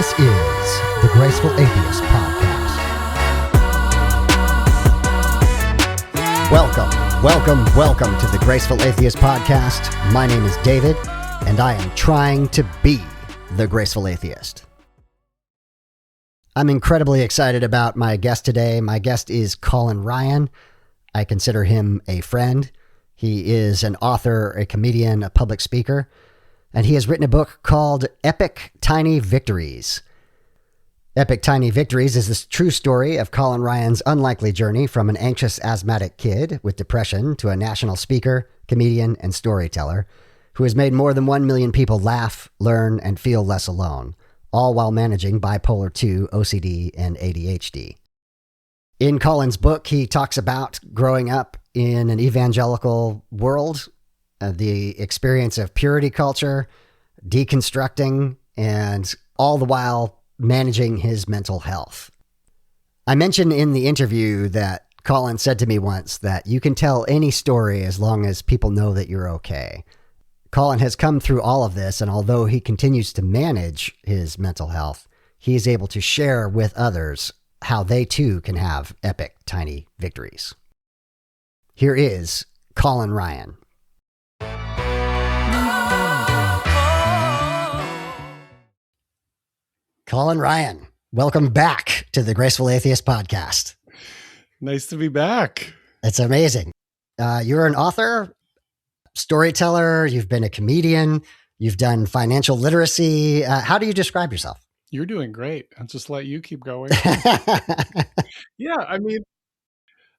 This is the Graceful Atheist Podcast. Welcome to the Graceful Atheist Podcast. My name is David, and I am trying to be the Graceful Atheist. I'm incredibly excited about my guest today. My guest is Colin Ryan. I consider him a friend. He is an author, a comedian, a public speaker, and he has written a book called Epic Tiny Victories. Epic Tiny Victories is the true story of Colin Ryan's unlikely journey from an anxious asthmatic kid with depression to a national speaker, comedian, and storyteller who has made more than 1 million people laugh, learn, and feel less alone, all while managing bipolar 2, OCD, and ADHD. In Colin's book, he talks about growing up in an evangelical world, the experience of purity culture, deconstructing, and all the while managing his mental health. I mentioned in the interview that Colin said to me once that you can tell any story as long as people know that you're okay. Colin has come through all of this, and although he continues to manage his mental health, he is able to share with others how they too can have epic tiny victories. Here is Colin Ryan. Colin Ryan, welcome back to the Graceful Atheist Podcast. Nice to be back. It's amazing. You're an author, storyteller, you've been a comedian, you've done financial literacy. How do you describe yourself? You're doing great. I'll just let you keep going. Yeah, I mean,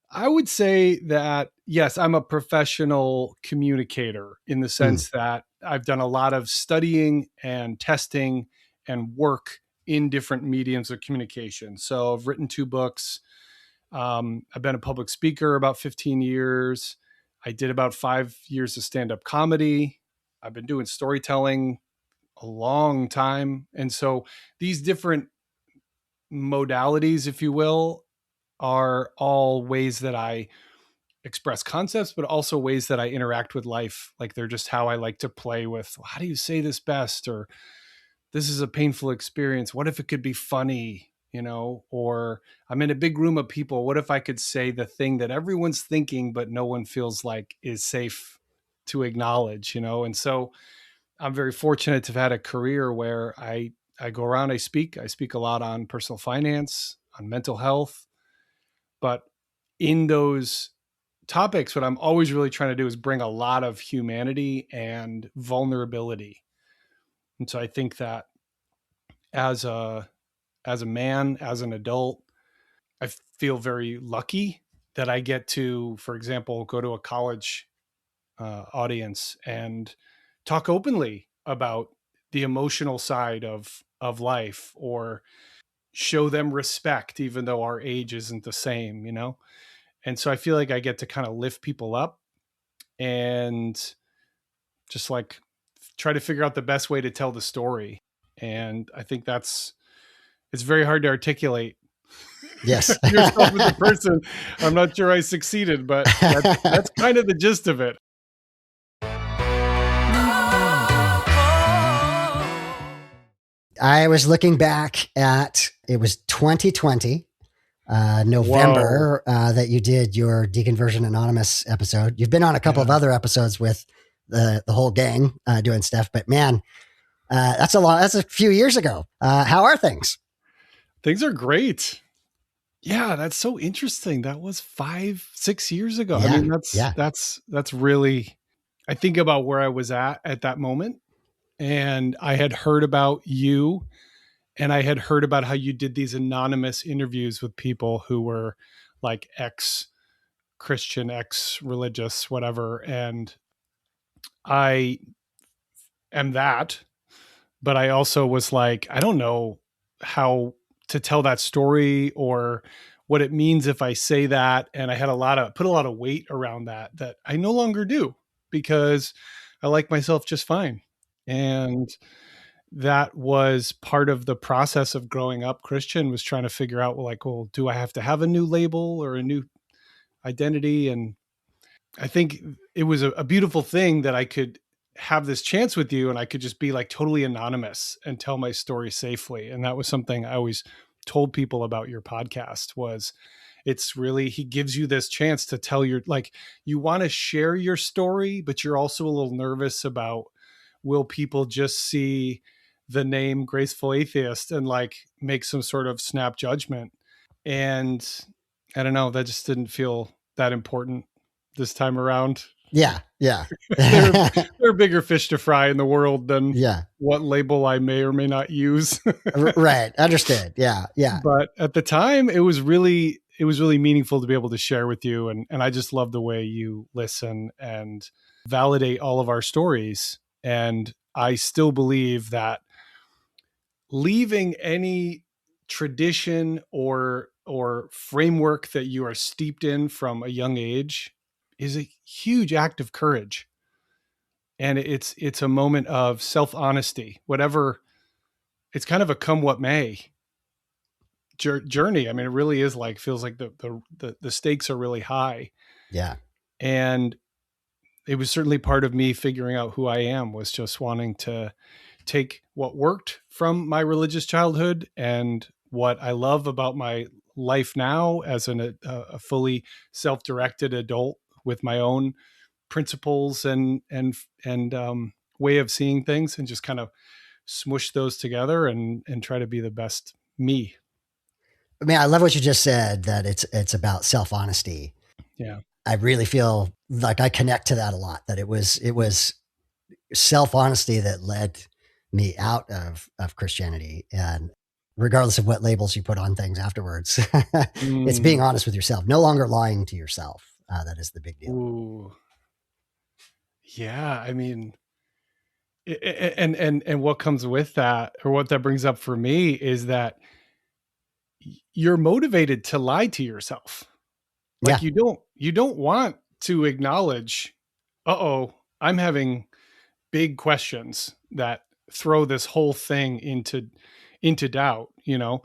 I would say that, yes, I'm a professional communicator in the sense that I've done a lot of studying and testing and work in different mediums of communication. So I've written 2 books. I've been a public speaker about 15 years. I did about 5 years of stand-up comedy. I've been doing storytelling a long time. And so these different modalities, if you will, are all ways that I express concepts, but also ways that I interact with life. Like they're just how I like to play with, how do you say this best? Or this is a painful experience. What if it could be funny? Or I'm in a big room of people. What if I could say the thing that everyone's thinking, but no one feels like is safe to acknowledge, And so I'm very fortunate to have had a career where I go around, I speak a lot on personal finance, on mental health, but in those topics, what I'm always really trying to do is bring a lot of humanity and vulnerability. And so I think that as a man, as an adult, I feel very lucky that I get to, for example, go to a college audience and talk openly about the emotional side of life, or show them respect, even though our age isn't the same, And so I feel like I get to kind of lift people up and just like try to figure out the best way to tell the story. And I think it's very hard to articulate. Yes. Yourself as a person. I'm not sure I succeeded, but that's kind of the gist of it. I was looking back at, it was 2020, November, that you did your Deconversion Anonymous episode. You've been on a couple of other episodes with the whole gang doing stuff, but man, that's a few years ago. How are things? Things are great. Yeah, that's so interesting. That was 5-6 years ago. Yeah, I mean, that's really, I think about where I was at that moment. And I had heard about you, and I had heard about how you did these anonymous interviews with people who were like ex-Christian, ex-religious, whatever. And I am that, but I also was like, I don't know how to tell that story or what it means if I say that. And I had put a lot of weight around that I no longer do, because I like myself just fine. And that was part of the process of growing up Christian, was trying to figure out, well, do I have to have a new label or a new identity? And I think it was a beautiful thing that I could have this chance with you and I could just be like totally anonymous and tell my story safely. And that was something I always told people about your podcast was it's really, he gives you this chance to tell your, like, you want to share your story, but you're also a little nervous about, will people just see the name Graceful Atheist and like make some sort of snap judgment? And I don't know, that just didn't feel that important this time around. Yeah. there are bigger fish to fry in the world than Yeah. what label I may or may not use. Right. Understood. Yeah. But at the time, it was really meaningful to be able to share with you. And I just love the way you listen and validate all of our stories. And I still believe that leaving any tradition or framework that you are steeped in from a young age is a huge act of courage. And it's a moment of self-honesty, whatever. It's kind of a come what may journey. I mean, it really is like, feels like the stakes are really high. Yeah. And it was certainly part of me figuring out who I am, was just wanting to take what worked from my religious childhood and what I love about my life now as a fully self-directed adult with my own principles and way of seeing things, and just kind of smush those together and try to be the best me. I mean, I love what you just said, that it's about self-honesty. Yeah. I really feel like I connect to that a lot, that it was self-honesty that led me out of Christianity. And regardless of what labels you put on things afterwards, it's being honest with yourself, no longer lying to yourself. That is the big deal. Ooh. Yeah. I mean, and what comes with that, or what that brings up for me, is that you're motivated to lie to yourself. Like, yeah. you don't want to acknowledge, I'm having big questions that throw this whole thing into doubt. You know,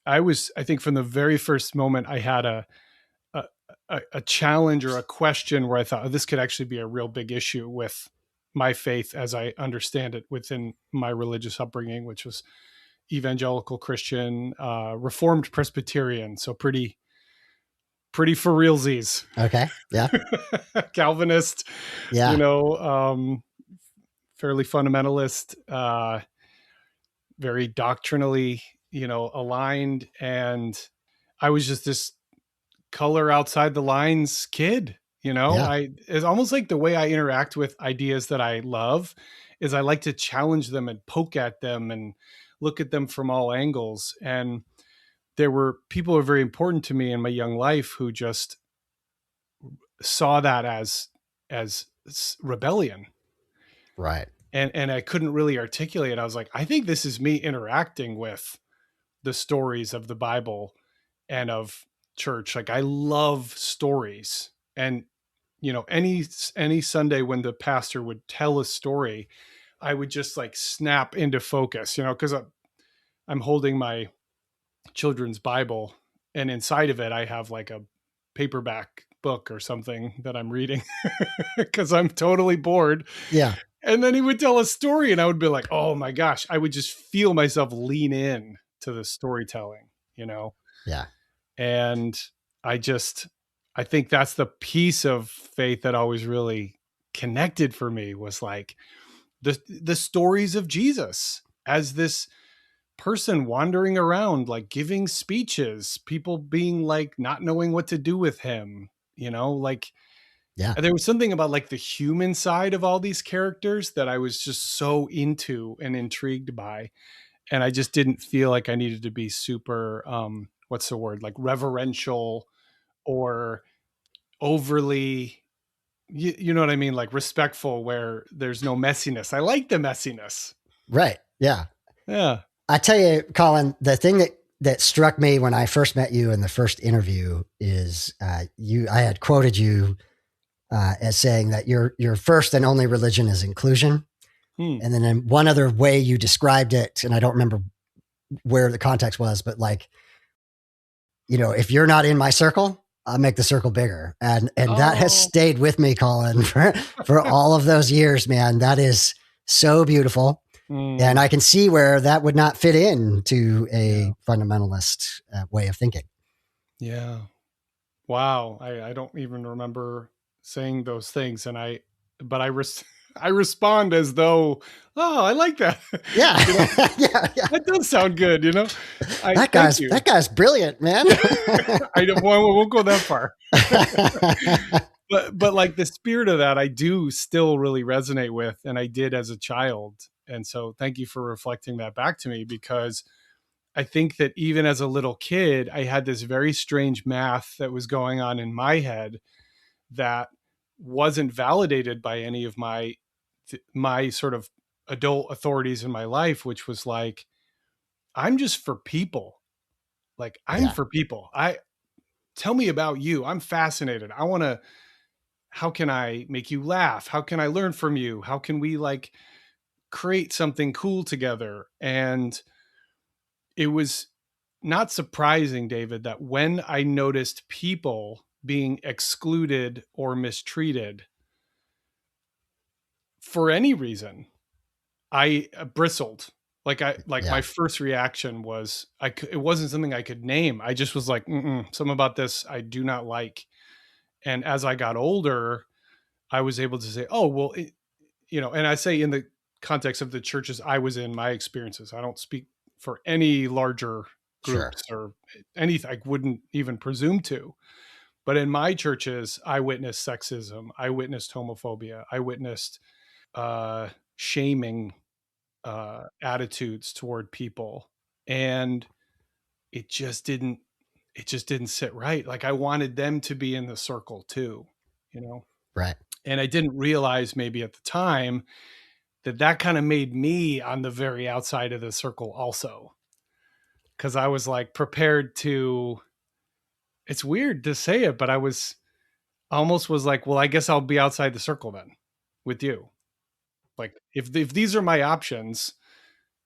I think from the very first moment I had a challenge or a question where I thought, oh, this could actually be a real big issue with my faith as I understand it within my religious upbringing, which was evangelical Christian, Reformed Presbyterian. So pretty for realsies. Okay. Yeah. Calvinist, Yeah. Fairly fundamentalist, very doctrinally, aligned. And I was just this color outside the lines kid, Yeah. It's almost like the way I interact with ideas that I love is I like to challenge them and poke at them and look at them from all angles. And there were people who were very important to me in my young life who just saw that as rebellion. Right. And I couldn't really articulate it. I was like, I think this is me interacting with the stories of the Bible and of church. Like, I love stories. And, any Sunday when the pastor would tell a story, I would just like snap into focus, because I'm holding my children's Bible, and inside of it, I have like a paperback book or something that I'm reading because I'm totally bored. Yeah. And then he would tell a story and I would be like, oh my gosh, I would just feel myself lean in to the storytelling, Yeah. And I think that's the piece of faith that always really connected for me, was like the stories of Jesus as this person wandering around, like giving speeches, people being like not knowing what to do with him, like, yeah, there was something about like the human side of all these characters that I was just so into and intrigued by. And I just didn't feel like I needed to be super, what's the word? Like reverential or overly, you know what I mean? Like respectful, where there's no messiness. I like the messiness. Right. Yeah. Yeah. I tell you, Colin, the thing that struck me when I first met you in the first interview is I had quoted you as saying that your first and only religion is inclusion. And then in one other way you described it, and I don't remember where the context was, but like, if you're not in my circle, I'll make the circle bigger. And that has Oh, stayed with me, Colin, for all of those years, man. That is so beautiful. And mm, I can see where that would not fit into yeah, a fundamentalist way of thinking. yeah. Wow. I don't even remember saying those things. But I respond as though, oh, I like that. Yeah. You know, Yeah. Yeah. that does sound good. Thank you. That guy's brilliant, man. Yeah. I won't go that far. But like the spirit of that, I do still really resonate with, and I did as a child. And so thank you for reflecting that back to me, because I think that even as a little kid, I had this very strange math that was going on in my head that wasn't validated by any of my sort of adult authorities in my life, which was like, I'm just for people. Like, I'm Yeah. for people. I Tell me about you. I'm fascinated. I want to How can I make you laugh? How can I learn from you? How can we like create something cool together? And it was not surprising, David, that when I noticed people being excluded or mistreated for any reason, I bristled. Like Yeah. my first reaction was it wasn't something I could name. I just was like, something about this I do not like. And as I got older, I was able to say, oh, well, and I say in the context of the churches I was in, my experiences, I don't speak for any larger Sure. groups or anything. I wouldn't even presume to. But in my churches, I witnessed sexism. I witnessed homophobia. I witnessed shaming attitudes toward people. And it just didn't, it just didn't sit right. Like I wanted them to be in the circle too, you know? Right. And I didn't realize maybe at the time that kind of made me on the very outside of the circle also. Cause I was like prepared to, it's weird to say it, but almost was like, well, I guess I'll be outside the circle then with you. Like if these are my options,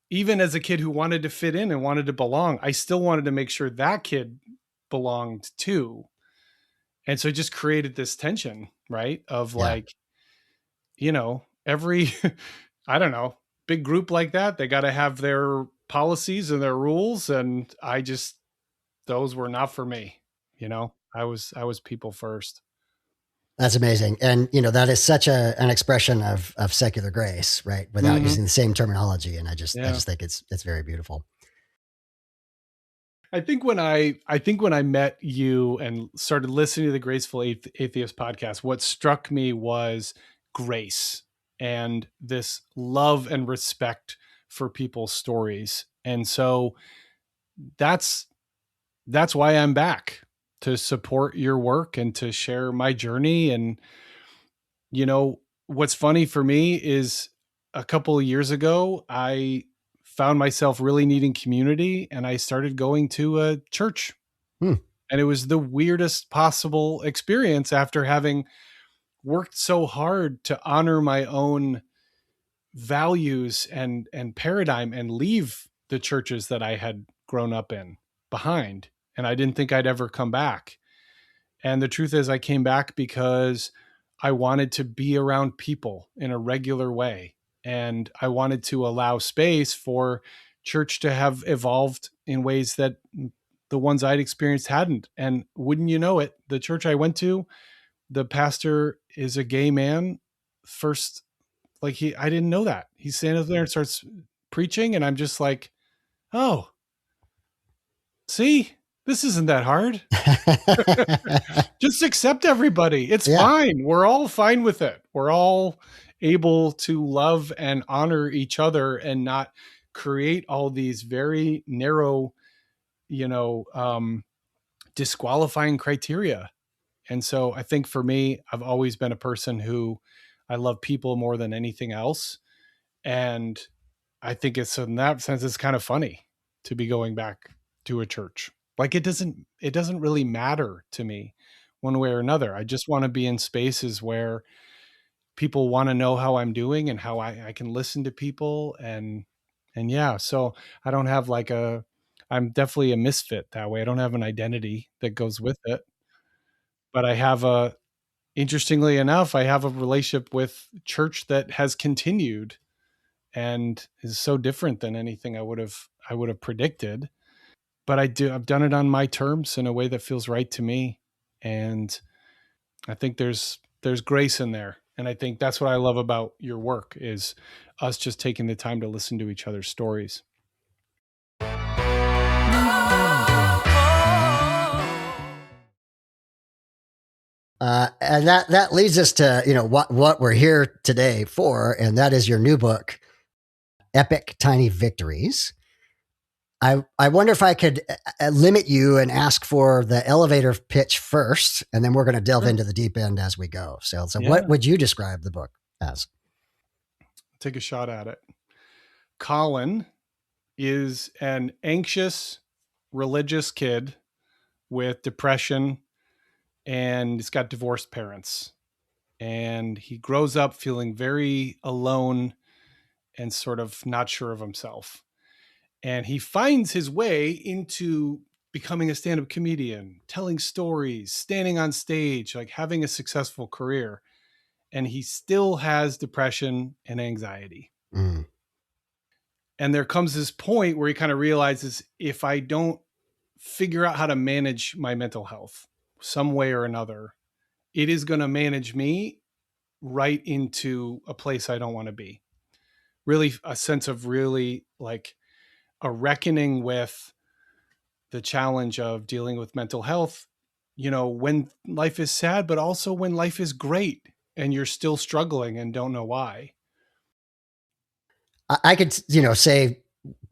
even as a kid who wanted to fit in and wanted to belong, I still wanted to make sure that kid belonged too. And so it just created this tension, right? Of Yeah. like, every, I don't know, big group like that, they got to have their policies and their rules. And those were not for me. I was people first. That's amazing. And, that is such an expression of secular grace, right? Without Hmm. using the same terminology. And I Yeah. just think it's very beautiful. I think when I met you and started listening to the Graceful Atheist podcast, what struck me was grace and this love and respect for people's stories. And so that's that's why I'm back, to support your work and to share my journey. And what's funny for me is a couple of years ago, I found myself really needing community and I started going to a church. Hmm. And it was the weirdest possible experience after having worked so hard to honor my own values and paradigm and leave the churches that I had grown up in behind. And I didn't think I'd ever come back. And the truth is, I came back because I wanted to be around people in a regular way. And I wanted to allow space for church to have evolved in ways that the ones I'd experienced hadn't. And wouldn't you know it, the church I went to, the pastor is a gay man. First, like I didn't know that. He's standing up there and starts preaching. And I'm just like, oh, see, this isn't that hard. Just accept everybody. It's Yeah. fine. We're all fine with it. We're all able to love and honor each other and not create all these very narrow, you know, um, disqualifying criteria. And so I think for me, I've always been a person who I love people more than anything else. And I think it's in that sense, it's kind of funny to be going back to a church. Like it doesn't really matter to me one way or another. I just want to be in spaces where people want to know how I'm doing and how I can listen to people. And yeah, so I don't have I'm definitely a misfit that way. I don't have an identity that goes with it. But interestingly enough, I have a relationship with church that has continued and is so different than anything I would have predicted. But I've done it on my terms in a way that feels right to me. And I think there's grace in there. And I think that's what I love about your work is us just taking the time to listen to each other's stories. And that leads us to, what we're here today for, and that is your new book, Epic Tiny Victories. I wonder if I could limit you and ask for the elevator pitch first, and then we're going to delve into the deep end as we go. So yeah. What would you describe the book as? Take a shot at it. Colin is an anxious, religious kid with depression, and he's got divorced parents. And he grows up feeling very alone and sort of not sure of himself. And he finds his way into becoming a stand-up comedian, telling stories, standing on stage, like having a successful career. And he still has depression and anxiety. Mm. And there comes this point where he kind of realizes, if I don't figure out how to manage my mental health some way or another, it is going to manage me right into a place I don't want to be. Really a sense of really like a reckoning with the challenge of dealing with mental health, when life is sad, but also when life is great and you're still struggling and don't know why. I could, say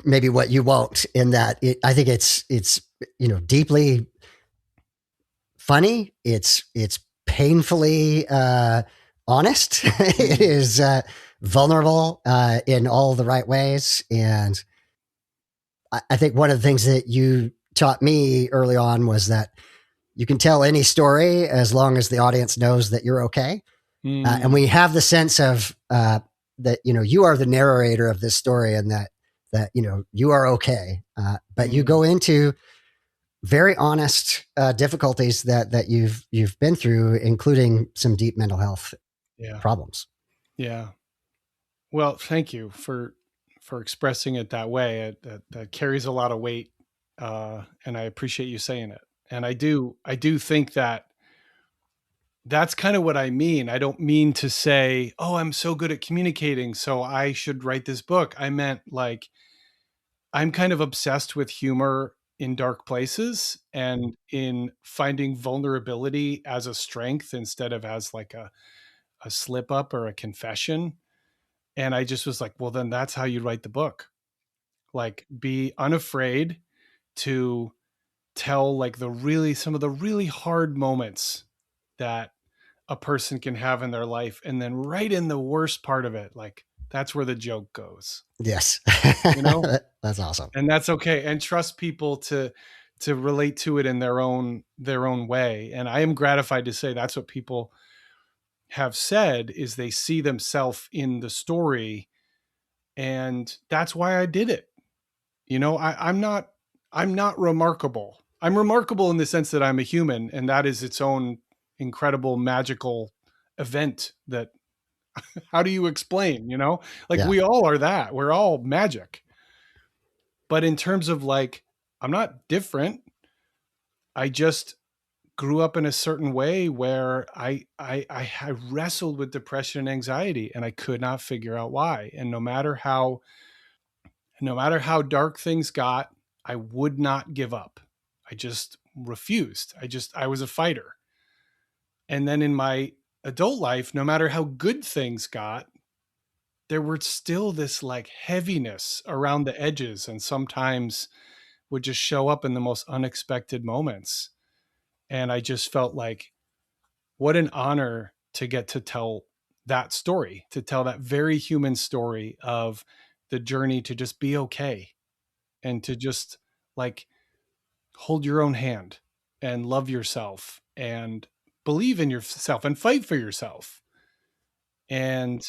maybe what you won't, in that I think it's deeply funny. It's painfully honest. It is vulnerable in all the right ways. And I think one of the things that you taught me early on was that you can tell any story as long as the audience knows that you're okay. And we have the sense of that, you are the narrator of this story, and that you are okay. But you go into very honest difficulties that you've been through, including some deep mental health problems. Yeah. Well, thank you for expressing it that way. That carries a lot of weight, and I appreciate you saying it. And I do think that that's kind of what I mean. I don't mean to say, oh, I'm so good at communicating, so I should write this book. I meant like, I'm kind of obsessed with humor in dark places and in finding vulnerability as a strength instead of as like a slip up or a confession. And I just was like, well, then that's how you write the book. Like, be unafraid to tell like some of the really hard moments that a person can have in their life. And then right in the worst part of it, like, that's where the joke goes. Yes. That's awesome. And that's okay. And trust people to relate to it in their own way. And I am gratified to say that's what people have said, is they see themselves in the story. And that's why I did it. I'm not remarkable. I'm remarkable in the sense that I'm a human, and that is its own incredible magical event that how do you explain, we all are that. We're all magic. But in terms of like, I'm not different. I just grew up in a certain way where I wrestled with depression and anxiety, and I could not figure out why. And no matter how dark things got, I would not give up. I just refused. I was a fighter. And then in my adult life, no matter how good things got, there were still this like heaviness around the edges, and sometimes would just show up in the most unexpected moments. And I just felt like, what an honor to get to tell that story, to tell that very human story of the journey to just be okay and to just like hold your own hand and love yourself and believe in yourself and fight for yourself. And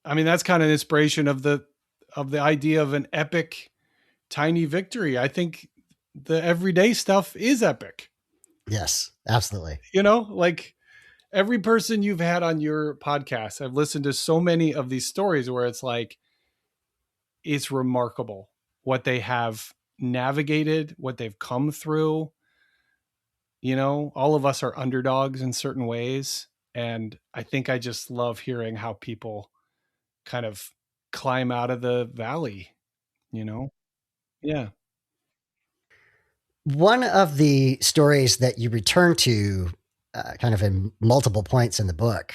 I mean, that's kind of an inspiration of the idea of an epic tiny victory. I think the everyday stuff is epic. Yes, absolutely. Like every person you've had on your podcast, I've listened to so many of these stories where it's like, it's remarkable what they have navigated, what they've come through. All of us are underdogs in certain ways. And I think I just love hearing how people kind of climb out of the valley, you know? Yeah. One of the stories that you return to kind of in multiple points in the book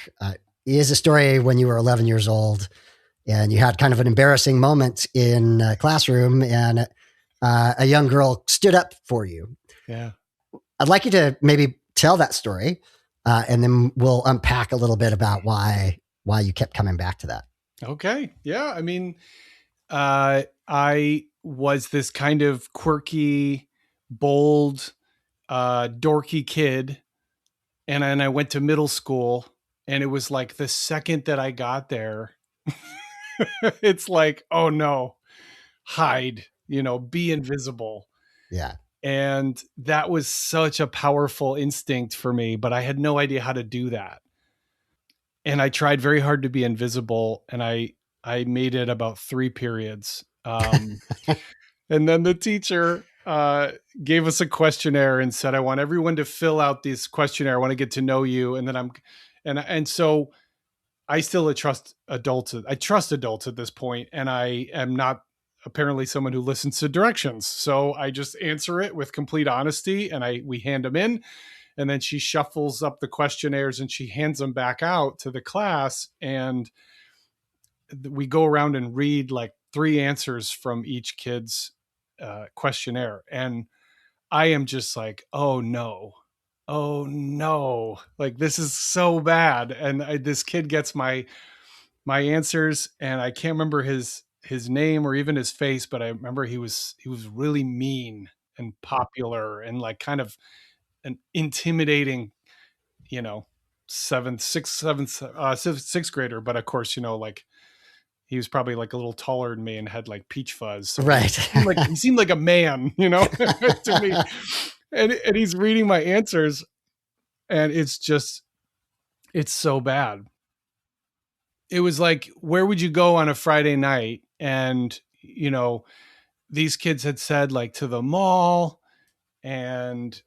is a story when you were 11 years old and you had kind of an embarrassing moment in a classroom and a young girl stood up for you. Yeah. I'd like you to maybe tell that story and then we'll unpack a little bit about why you kept coming back to that. Okay. Yeah. I mean, I was this kind of quirky, bold, dorky kid. And then I went to middle school, and it was like the second that I got there, it's like, oh no, hide, be invisible. Yeah. And that was such a powerful instinct for me, but I had no idea how to do that. And I tried very hard to be invisible, and I made it about 3 periods. And then the teacher gave us a questionnaire and said, I want everyone to fill out this questionnaire. I want to get to know you. And then and so I still trust adults. I trust adults at this point, and I am not apparently someone who listens to directions. So I just answer it with complete honesty, and we hand them in, and then she shuffles up the questionnaires and she hands them back out to the class, and we go around and read like 3 answers from each kid's questionnaire, and I am just like, oh no, like this is so bad. And this kid gets my answers, and I can't remember his name or even his face, but I remember he was really mean and popular and like kind of an intimidating, you know, sixth grader. But of course, like he was probably like a little taller than me and had like peach fuzz. So Right. he seemed like a man, to me. And he's reading my answers, and it's so bad. It was like, where would you go on a Friday night? And, these kids had said like to the mall and,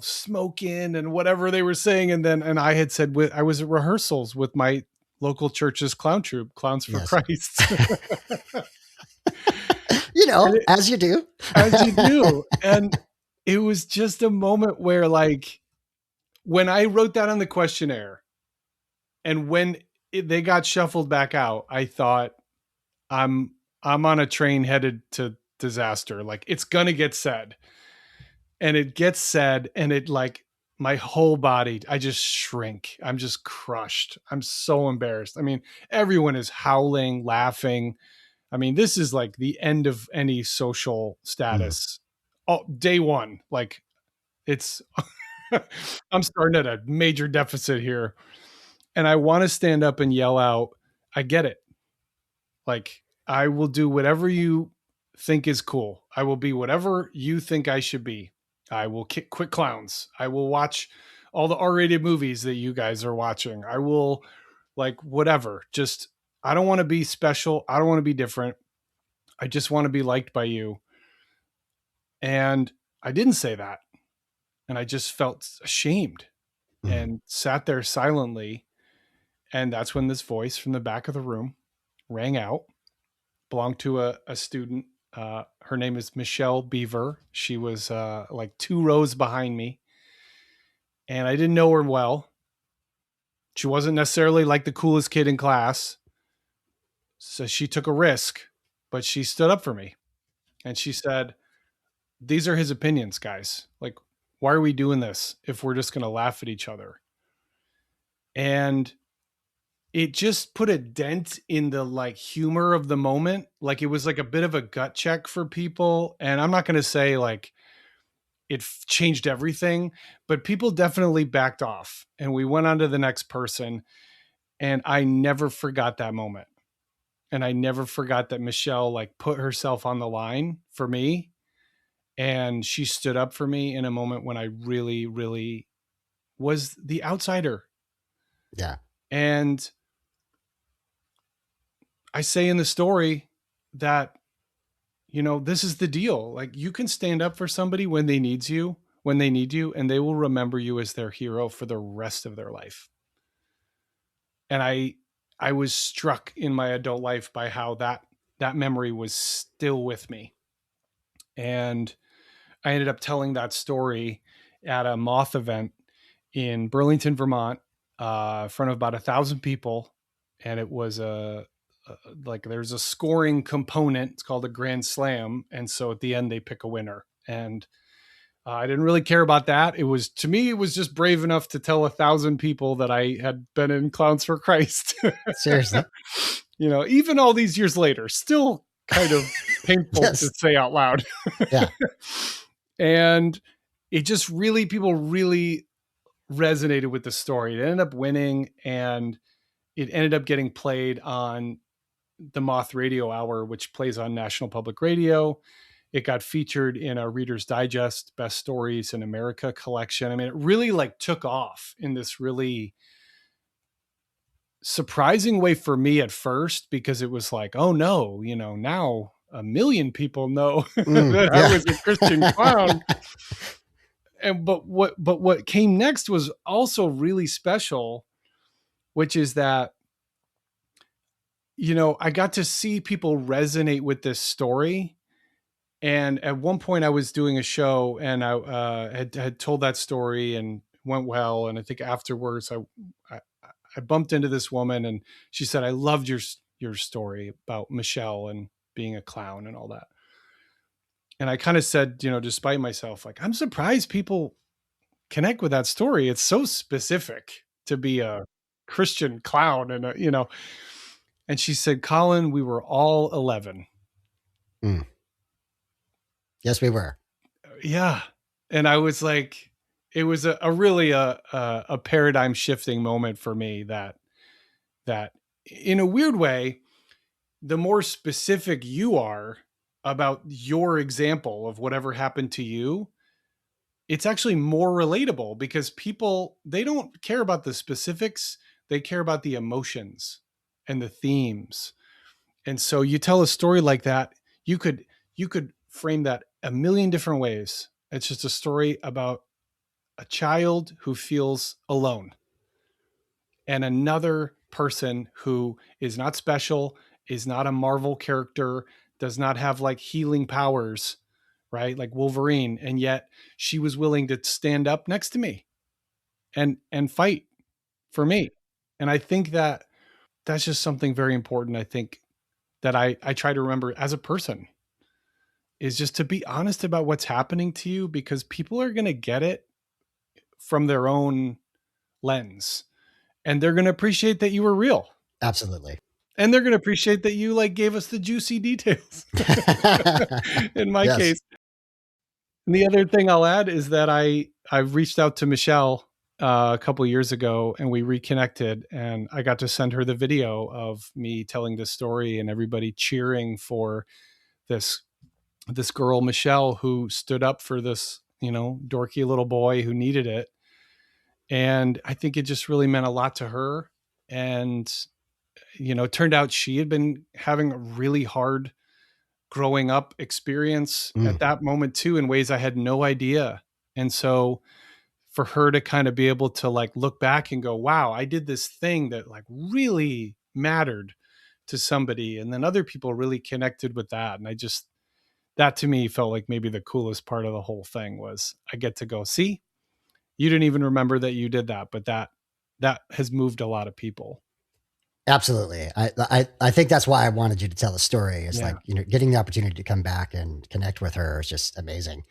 smoking and whatever they were saying. And I had said, I was at rehearsals with my local church's clown troupe, Clowns for Yes. Christ. As you do. As you do. And it was just a moment where, like, when I wrote that on the questionnaire and when they got shuffled back out, I thought, I'm on a train headed to disaster. Like, it's going to get said. And it gets said, and it, like, my whole body, I just shrink. I'm just crushed. I'm so embarrassed. I mean, everyone is howling, laughing. I mean, this is like the end of any social status. Oh, day one. Like, it's, I'm starting at a major deficit here. And I want to stand up and yell out, I get it. Like, I will do whatever you think is cool. I will be whatever you think I should be. I will quit clowns. I will watch all the R-rated movies that you guys are watching. I will, like, whatever. Just, I don't want to be special. I don't want to be different. I just want to be liked by you. And I didn't say that. And I just felt ashamed and sat there silently. And that's when this voice from the back of the room rang out. Belonged to a student. Her name is Michelle Beaver. She was like 2 rows behind me. And I didn't know her well. She wasn't necessarily like the coolest kid in class. So she took a risk, but she stood up for me. And she said, these are his opinions, guys. Like, why are we doing this if we're just going to laugh at each other? And it just put a dent in the, like, humor of the moment. Like, it was like a bit of a gut check for people. And I'm not going to say like it changed everything, but people definitely backed off and we went on to the next person. And I never forgot that moment. And I never forgot that Michelle, like, put herself on the line for me. And she stood up for me in a moment when I really, really was the outsider. Yeah. And I say in the story that, this is the deal. Like, you can stand up for somebody when they need you, and they will remember you as their hero for the rest of their life. And I was struck in my adult life by how that memory was still with me. And I ended up telling that story at a Moth event in Burlington, Vermont, in front of about 1,000 people. And it was like there's a scoring component. It's called a grand slam. And so at the end, they pick a winner. And I didn't really care about that. To me, it was just brave enough to tell 1,000 people that I had been in Clowns for Christ. Seriously. Even all these years later, still kind of painful Yes. to say out loud. Yeah. And it just people really resonated with the story. It ended up winning, and it ended up getting played on the Moth Radio Hour, which plays on National Public Radio. It got featured in a Reader's Digest Best Stories in America collection. I mean, it really took off in this really surprising way for me at first, because it was like, oh no, now 1 million people know that I was a Christian clown. But what came next was also really special, which is that, I got to see people resonate with this story. And at one point I was doing a show, and I had told that story and went well. And I think afterwards I bumped into this woman, and she said, I loved your story about Michelle and being a clown and all that. And I kind of said, despite myself, like, I'm surprised people connect with that story. It's so specific to be a Christian clown. And, and she said, Colin, we were all 11. Mm. Yes, we were. Yeah. And I was like, it was a really a paradigm shifting moment for me that in a weird way, the more specific you are about your example of whatever happened to you, it's actually more relatable, because people, they don't care about the specifics. They care about the emotions and the themes. And so you tell a story like that, you could frame that a million different ways. It's just a story about a child who feels alone, and another person who is not special, is not a Marvel character, does not have healing powers, right? Like Wolverine. And yet she was willing to stand up next to me and fight for me. And I think that that's just something very important. I think that I try to remember as a person, is just to be honest about what's happening to you, because people are going to get it from their own lens, and they're going to appreciate that you were real. Absolutely. And they're going to appreciate that you gave us the juicy details in my case. And the other thing I'll add is that I've reached out to Michelle a couple of years ago, and we reconnected, and I got to send her the video of me telling this story and everybody cheering for this girl, Michelle, who stood up for this, dorky little boy who needed it. And I think it just really meant a lot to her. And, it turned out she had been having a really hard growing up experience at that moment too, in ways I had no idea. And so for her to kind of be able to look back and go, wow, I did this thing that really mattered to somebody. And then other people really connected with that. And that to me felt like maybe the coolest part of the whole thing was I get to go, see, you didn't even remember that you did that, but that has moved a lot of people. Absolutely. I think that's why I wanted you to tell the story, is getting the opportunity to come back and connect with her is just amazing.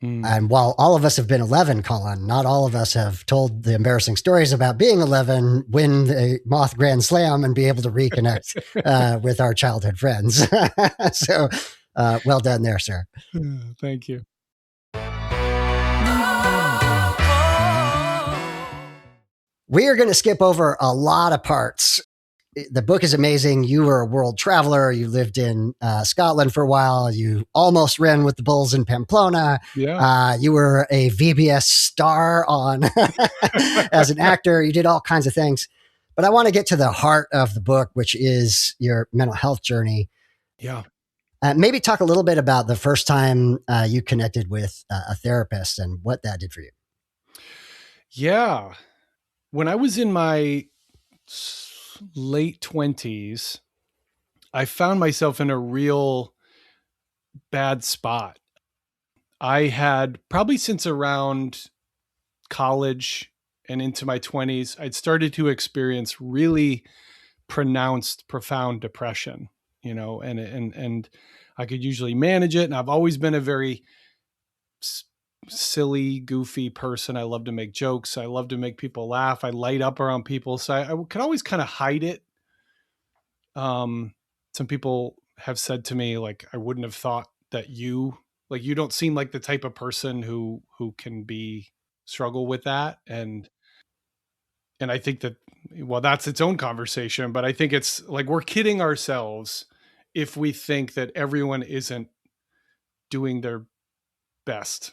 And while all of us have been 11, Colin, not all of us have told the embarrassing stories about being 11, win the Moth Grand Slam, and be able to reconnect with our childhood friends. So well done there, sir. Thank you. We are going to skip over a lot of parts the book is amazing. You were a world traveler. You lived in Scotland for a while. You almost ran with the Bulls in Pamplona. Yeah. You were a VBS star on as an actor. You did all kinds of things. But I want to get to the heart of the book, which is your mental health journey. Yeah. Maybe talk a little bit about the first time you connected with a therapist and what that did for you. Yeah. When I was in my late 20s, I found myself in a real bad spot. I had probably since around college and into my 20s, I'd started to experience really pronounced, profound depression, and I could usually manage it. And I've always been a very silly, goofy person. I love to make jokes. I love to make people laugh. I light up around people. So I could always kind of hide it. Some people have said to me, like, I wouldn't have thought that you don't seem like the type of person who can be struggle with that. And I think that, well, that's its own conversation, but I think it's like we're kidding ourselves if we think that everyone isn't doing their best,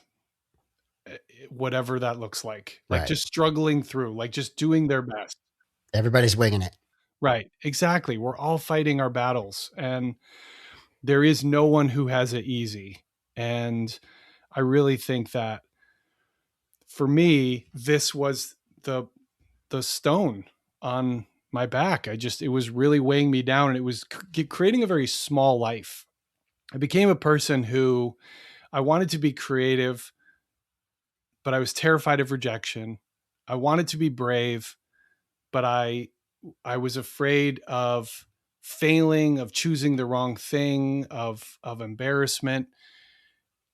whatever that looks like Right. just struggling through, like just doing their best. Everybody's winging it. Right. Exactly. We're all fighting our battles, and there is no one who has it easy. And I really think that for me, this was the stone on my back. It was really weighing me down, and it was creating a very small life. I became a person who I wanted to be creative, but I was terrified of rejection. I wanted to be brave, but I was afraid of failing, of choosing the wrong thing, of embarrassment.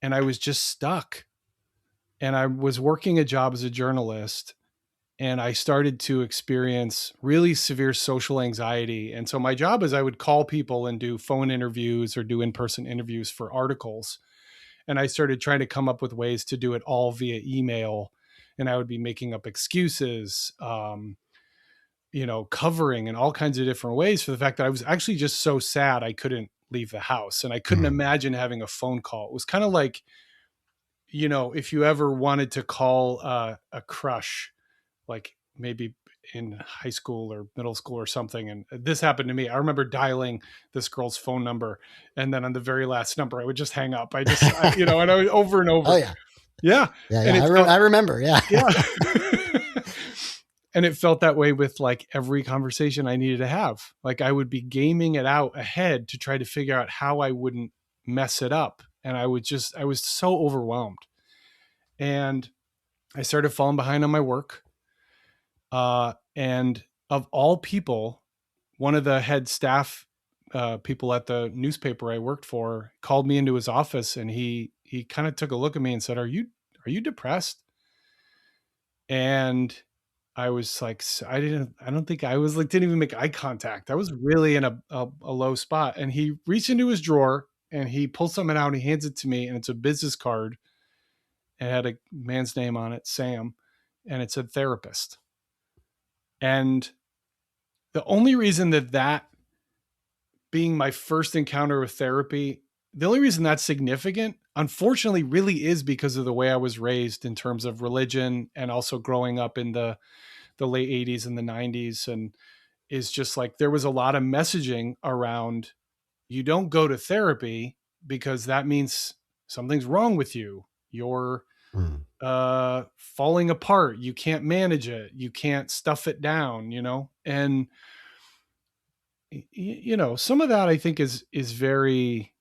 And I was just stuck. And I was working a job as a journalist, and I started to experience really severe social anxiety. And so my job is I would call people and do phone interviews or do in-person interviews for articles. And I started trying to come up with ways to do it all via email. And I would be making up excuses, covering in all kinds of different ways for the fact that I was actually just so sad I couldn't leave the house, and I couldn't imagine having a phone call. It was kind of like, if you ever wanted to call a crush, like maybe in high school or middle school or something. And this happened to me. I remember dialing this girl's phone number, and then on the very last number, I would just hang up. And I was over and over. Oh yeah. Yeah. Yeah. And I remember. Yeah. Yeah. And it felt that way with like every conversation I needed to have. Like I would be gaming it out ahead to try to figure out how I wouldn't mess it up. And I was so overwhelmed. And I started falling behind on my work. And of all people, one of the head staff people at the newspaper I worked for called me into his office, and he kind of took a look at me and said, are you depressed? And I was like, I don't think I was like, didn't even make eye contact. I was really in a low spot. And he reached into his drawer and he pulled something out and he hands it to me, and it's a business card. It had a man's name on it, Sam, and it said therapist. And the only reason that being my first encounter with therapy, the only reason that's significant, unfortunately, really is because of the way I was raised in terms of religion, and also growing up in the late 80s and the 90s. And is just like, there was a lot of messaging around, you don't go to therapy because that means something's wrong with you. You're falling apart. You can't manage it. You can't stuff it down, and some of that I think is very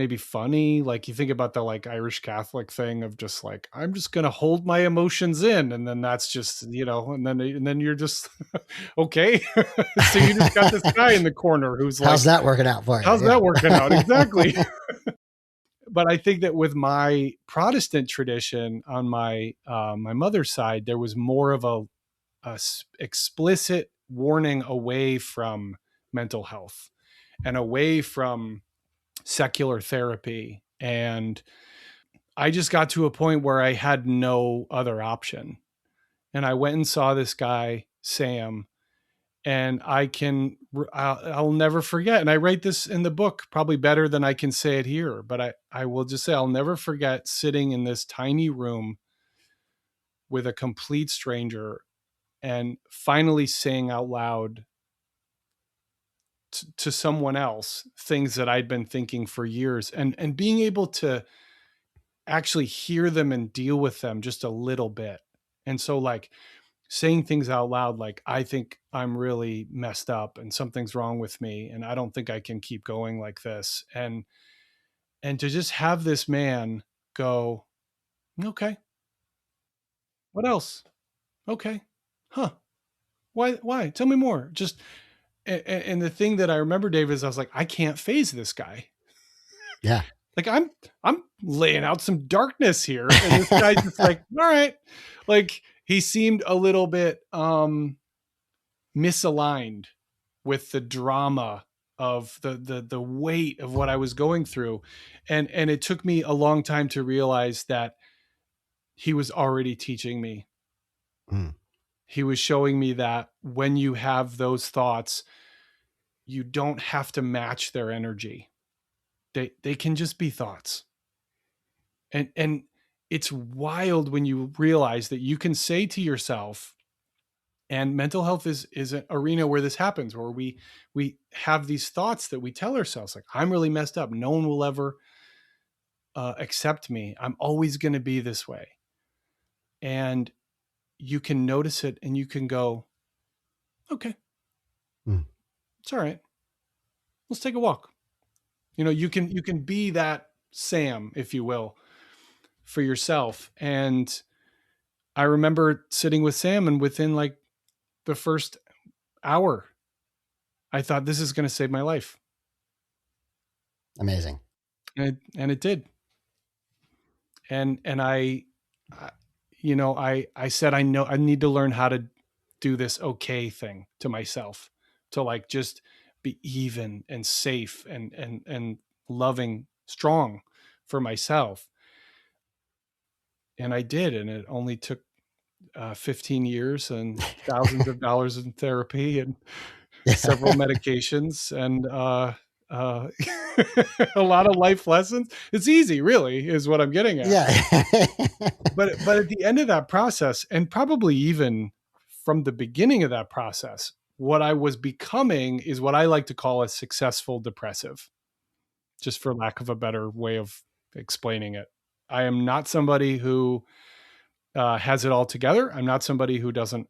maybe funny. Like you think about the like Irish Catholic thing of just like, I'm just going to hold my emotions in. And then that's just, and then you're just, okay. So you just got this guy in the corner who's like, how's that working out for you? How's that working out? Exactly. But I think that with my Protestant tradition on my mother's side, there was more of a explicit warning away from mental health and away from secular therapy. And I just got to a point where I had no other option. And I went and saw this guy, Sam, And I'll never forget. And I write this in the book probably better than I can say it here, but I will just say I'll never forget sitting in this tiny room with a complete stranger and finally saying out loud to someone else things that I'd been thinking for years, and being able to actually hear them and deal with them just a little bit. And so, like, saying things out loud, like, I think I'm really messed up and something's wrong with me and I don't think I can keep going like this. And to just have this man go, okay, what else? Okay. Huh. Why? Tell me more. Just, and the thing that I remember, Dave, is I was like, I can't phase this guy. Yeah. Like, I'm laying out some darkness here. And this guy's just like, all right. Like, he seemed a little bit misaligned with the drama of the weight of what I was going through. And it took me a long time to realize that he was already teaching me. Mm. He was showing me that when you have those thoughts, you don't have to match their energy. They can just be thoughts. And it's wild when you realize that you can say to yourself, and mental health is an arena where this happens, where we have these thoughts that we tell ourselves, like, I'm really messed up. No one will ever accept me. I'm always going to be this way. And you can notice it and you can go, okay, it's all right. Let's take a walk. You can be that Sam, if you will, for yourself. And I remember sitting with Sam, and within like the first hour, I thought, this is going to save my life. Amazing. And it did. And I said, I know I need to learn how to do this okay thing to myself, to like just be even and safe and loving, strong for myself. And I did. And it only took 15 years and thousands of dollars in therapy and several medications and a lot of life lessons. It's easy, really, is what I'm getting at. Yeah. but at the end of that process, and probably even from the beginning of that process, what I was becoming is what I like to call a successful depressive, just for lack of a better way of explaining it. I am not somebody who has it all together. I'm not somebody who doesn't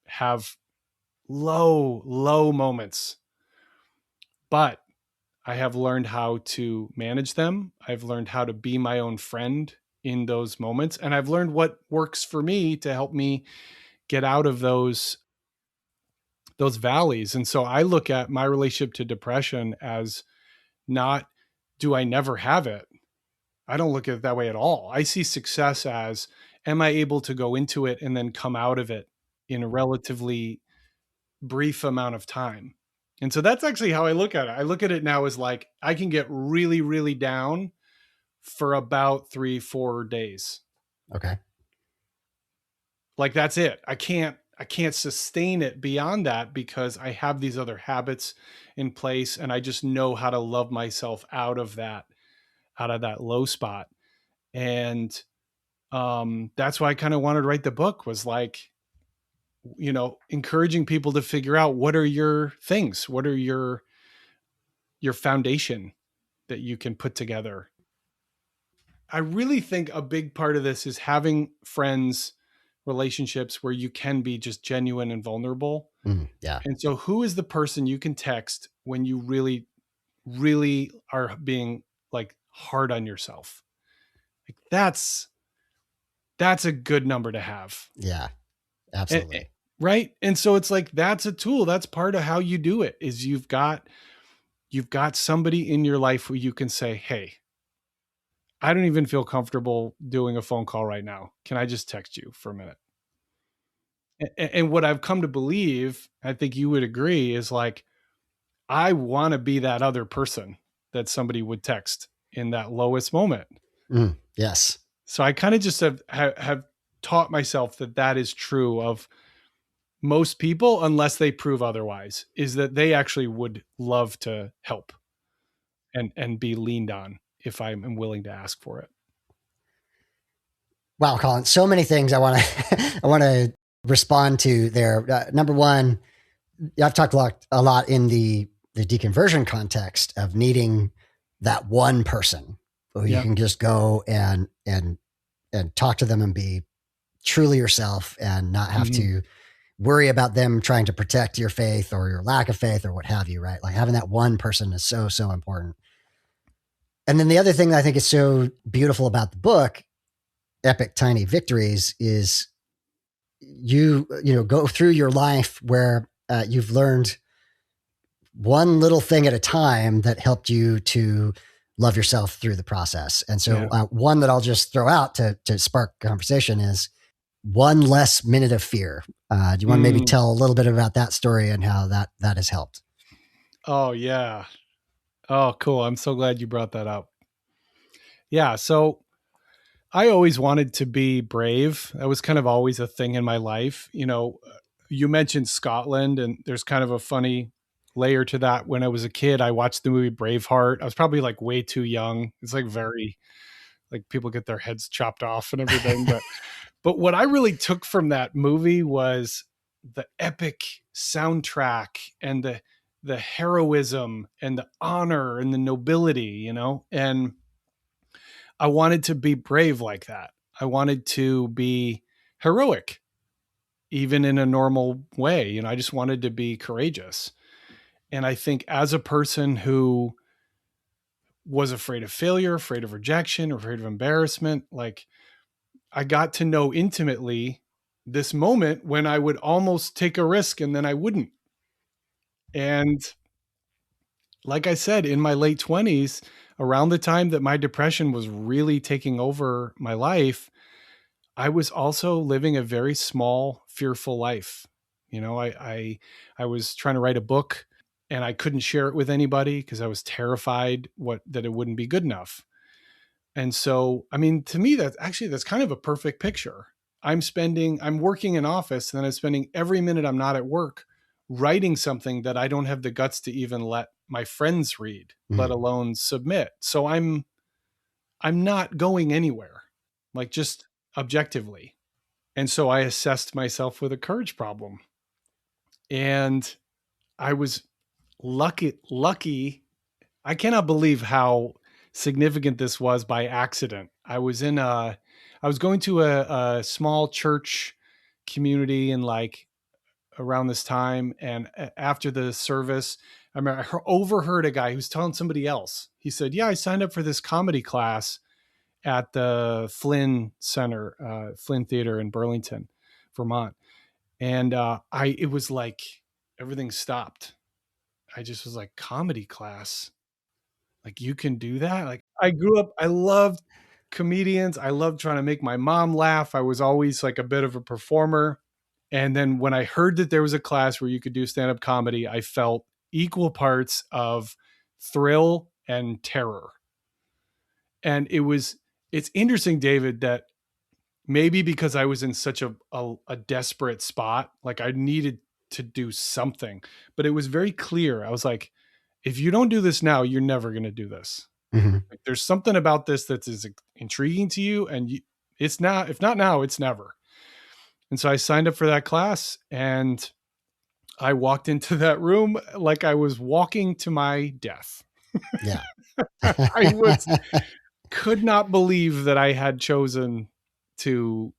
have low moments, but I have learned how to manage them. I've learned how to be my own friend in those moments. And I've learned what works for me to help me get out of those valleys. And so I look at my relationship to depression as not, do I never have it? I don't look at it that way at all. I see success as, am I able to go into it and then come out of it in a relatively brief amount of time? And so that's actually how I look at it. I look at it now as like, I can get really, really down for about 3-4 days. Okay. Like, that's it. I can't sustain it beyond that because I have these other habits in place, and I just know how to love myself out of that low spot. And that's why I kind of wanted to write the book, was like, encouraging people to figure out, what are your things? What are your foundation that you can put together? I really think a big part of this is having friends, relationships where you can be just genuine and vulnerable. Yeah. And so who is the person you can text when you really, really are being like hard on yourself? Like, that's a good number to have. Yeah, absolutely. Right. And so it's like, that's a tool. That's part of how you do it, is you've got somebody in your life where you can say, hey, I don't even feel comfortable doing a phone call right now. Can I just text you for a minute? And what I've come to believe, I think you would agree, is like, I want to be that other person that somebody would text in that lowest moment. Yes. So I kind of just have taught myself that is true of, most people, unless they prove otherwise, is that they actually would love to help and be leaned on if I'm willing to ask for it. Wow, Colin, so many things I want to I want to respond to there. Number one, I've talked a lot in the deconversion context of needing that one person who you can just go and talk to them and be truly yourself and not have to worry about them trying to protect your faith or your lack of faith or what have you, right? Like having that one person is so, so important. And then the other thing that I think is so beautiful about the book, Epic Tiny Victories, is you go through your life where you've learned one little thing at a time that helped you to love yourself through the process. And so one that I'll just throw out to spark conversation is one less minute of fear. Do you want to maybe tell a little bit about that story and how that has helped? Oh, yeah. Oh, cool. I'm so glad you brought that up. Yeah. So I always wanted to be brave. That was kind of always a thing in my life. You mentioned Scotland, and there's kind of a funny layer to that. When I was a kid, I watched the movie Braveheart. I was probably like way too young. It's like very, like people get their heads chopped off and everything. But what I really took from that movie was the epic soundtrack and the heroism and the honor and the nobility, and I wanted to be brave like that. I wanted to be heroic, even in a normal way. I just wanted to be courageous. And I think as a person who was afraid of failure, afraid of rejection, afraid of embarrassment, like I got to know intimately this moment when I would almost take a risk and then I wouldn't. And like I said, in my late 20s, around the time that my depression was really taking over my life, I was also living a very small, fearful life. I was trying to write a book and I couldn't share it with anybody because I was terrified that it wouldn't be good enough. And so, I mean, to me, that's kind of a perfect picture. I'm working in office and then I'm spending every minute I'm not at work writing something that I don't have the guts to even let my friends read, let alone submit. So I'm not going anywhere, like just objectively. And so I assessed myself with a courage problem. And I was lucky. I cannot believe how significant this was by accident. I was going to a small church community in like around this time. And after the service, I remember I overheard a guy who's telling somebody else. He said, "Yeah, I signed up for this comedy class at the Flynn Center, Flynn Theater in Burlington, Vermont." And it was like everything stopped. I just was like, comedy class? Like you can do that? Like I grew up, I loved comedians. I loved trying to make my mom laugh. I was always like a bit of a performer. And then when I heard that there was a class where you could do stand-up comedy, I felt equal parts of thrill and terror. And it's interesting, David, that maybe because I was in such a desperate spot, like I needed to do something, but it was very clear. I was like, if you don't do this now, you're never going to do this. Like, there's something about this that is intriguing to you. And it's not, if not now, it's never. And so I signed up for that class and I walked into that room like I was walking to my death. Yeah. I could not believe that I had chosen to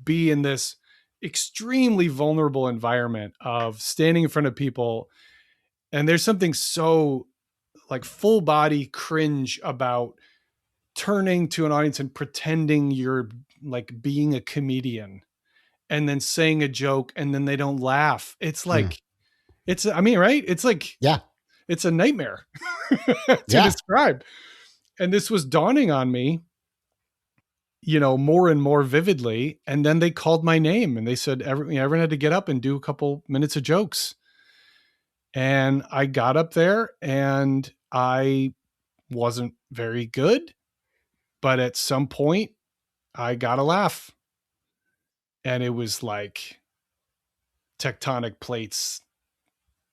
be in this extremely vulnerable environment of standing in front of people. And there's something so like full body cringe about turning to an audience and pretending you're like being a comedian and then saying a joke and then they don't laugh. It's like, right? It's like, yeah, it's a nightmare to describe. And this was dawning on me, more and more vividly. And then they called my name and they said, everyone had to get up and do a couple minutes of jokes. And I got up there and I wasn't very good, but at some point I got a laugh and it was like tectonic plates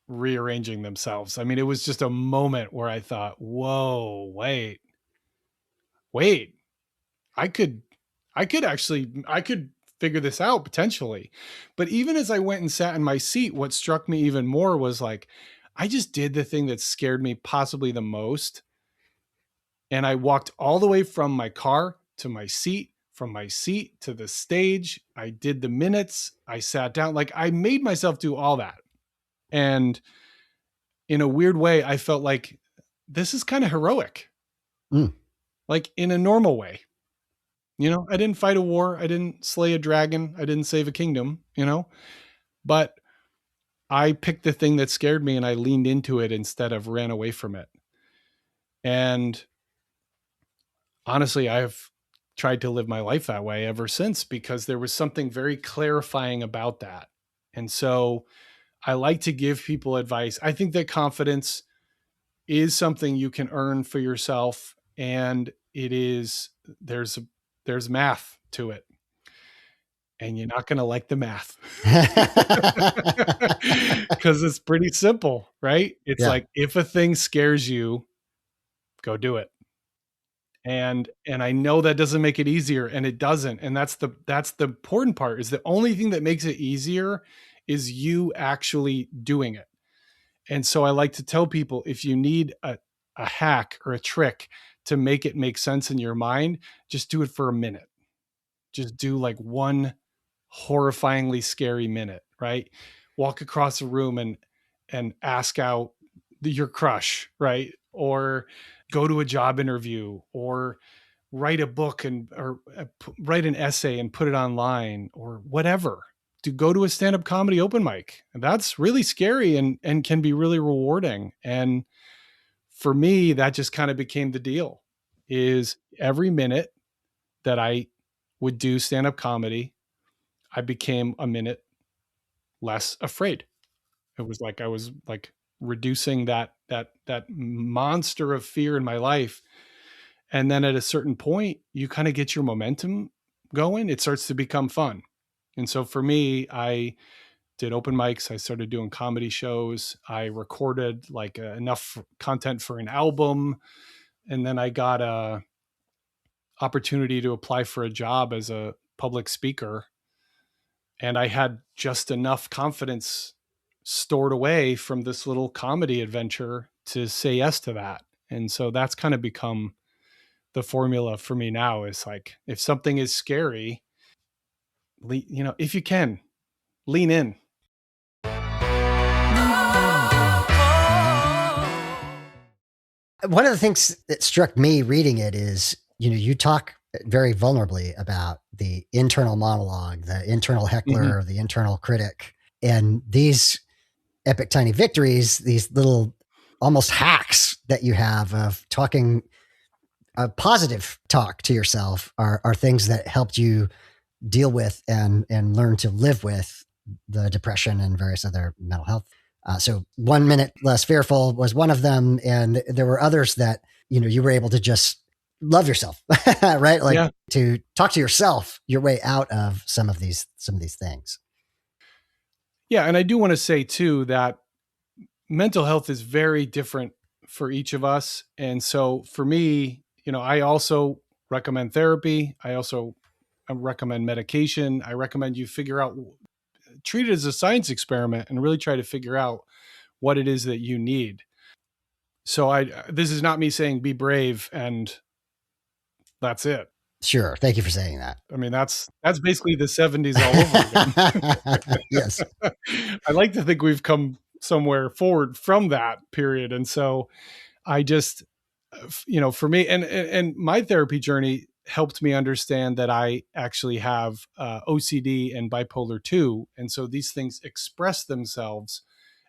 rearranging themselves. I mean, it was just a moment where I thought, whoa, wait, I could I could figure this out potentially. But even as I went and sat in my seat, what struck me even more was like, I just did the thing that scared me possibly the most. And I walked all the way from my car to my seat, from my seat to the stage. I did the minutes. I sat down. Like, I made myself do all that. And in a weird way, I felt like this is kind of heroic, like in a normal way. You know, I didn't fight a war. I didn't slay a dragon. I didn't save a kingdom, you know, but I picked the thing that scared me and I leaned into it instead of ran away from it. And honestly, I've tried to live my life that way ever since, because there was something very clarifying about that. And so I like to give people advice. I think that confidence is something you can earn for yourself, and there's math to it, and you're not going to like the math because it's pretty simple, right? It's like, if a thing scares you, go do it. And I know that doesn't make it easier, and it doesn't. And that's the important part, is the only thing that makes it easier is you actually doing it. And so I like to tell people, if you need a hack or a trick to make it make sense in your mind, just do it for a minute. Just do like one horrifyingly scary minute, right? Walk across a room and ask out your crush, right? Or go to a job interview, or write a book or write an essay and put it online, or whatever. To go to a stand-up comedy open mic. And that's really scary and can be really rewarding. And for me, that just kind of became the deal, is every minute that I would do stand-up comedy, I became a minute less afraid. It was like I was like reducing that monster of fear in my life. And then at a certain point, you kind of get your momentum going. It starts to become fun. And so for me, I did open mics. I started doing comedy shows. I recorded like enough content for an album. And then I got a opportunity to apply for a job as a public speaker. And I had just enough confidence stored away from this little comedy adventure to say yes to that. And so that's kind of become the formula for me now, is like, if something is scary, you know, if you can, lean in. One of the things that struck me reading it is, you know, you talk very vulnerably about the internal monologue, the internal heckler, the internal critic, and these epic tiny victories, these little almost hacks that you have of talking a positive talk to yourself are things that helped you deal with and learn to live with the depression and various other mental health. So 1 minute less fearful was one of them. And there were others that, you know, you were able to just love yourself, right? Like to talk to yourself your way out of some of these things. Yeah. And I do want to say too, that mental health is very different for each of us. And so for me, you know, I also recommend therapy. I also recommend medication. I recommend you treat it as a science experiment and really try to figure out what it is that you need. So this is not me saying be brave and that's it. Sure. Thank you for saying that. I mean, that's basically the 70s all over again. Yes. I like to think we've come somewhere forward from that period. And so I just, you know, for me and my therapy journey helped me understand that I actually have OCD and bipolar 2. And so these things express themselves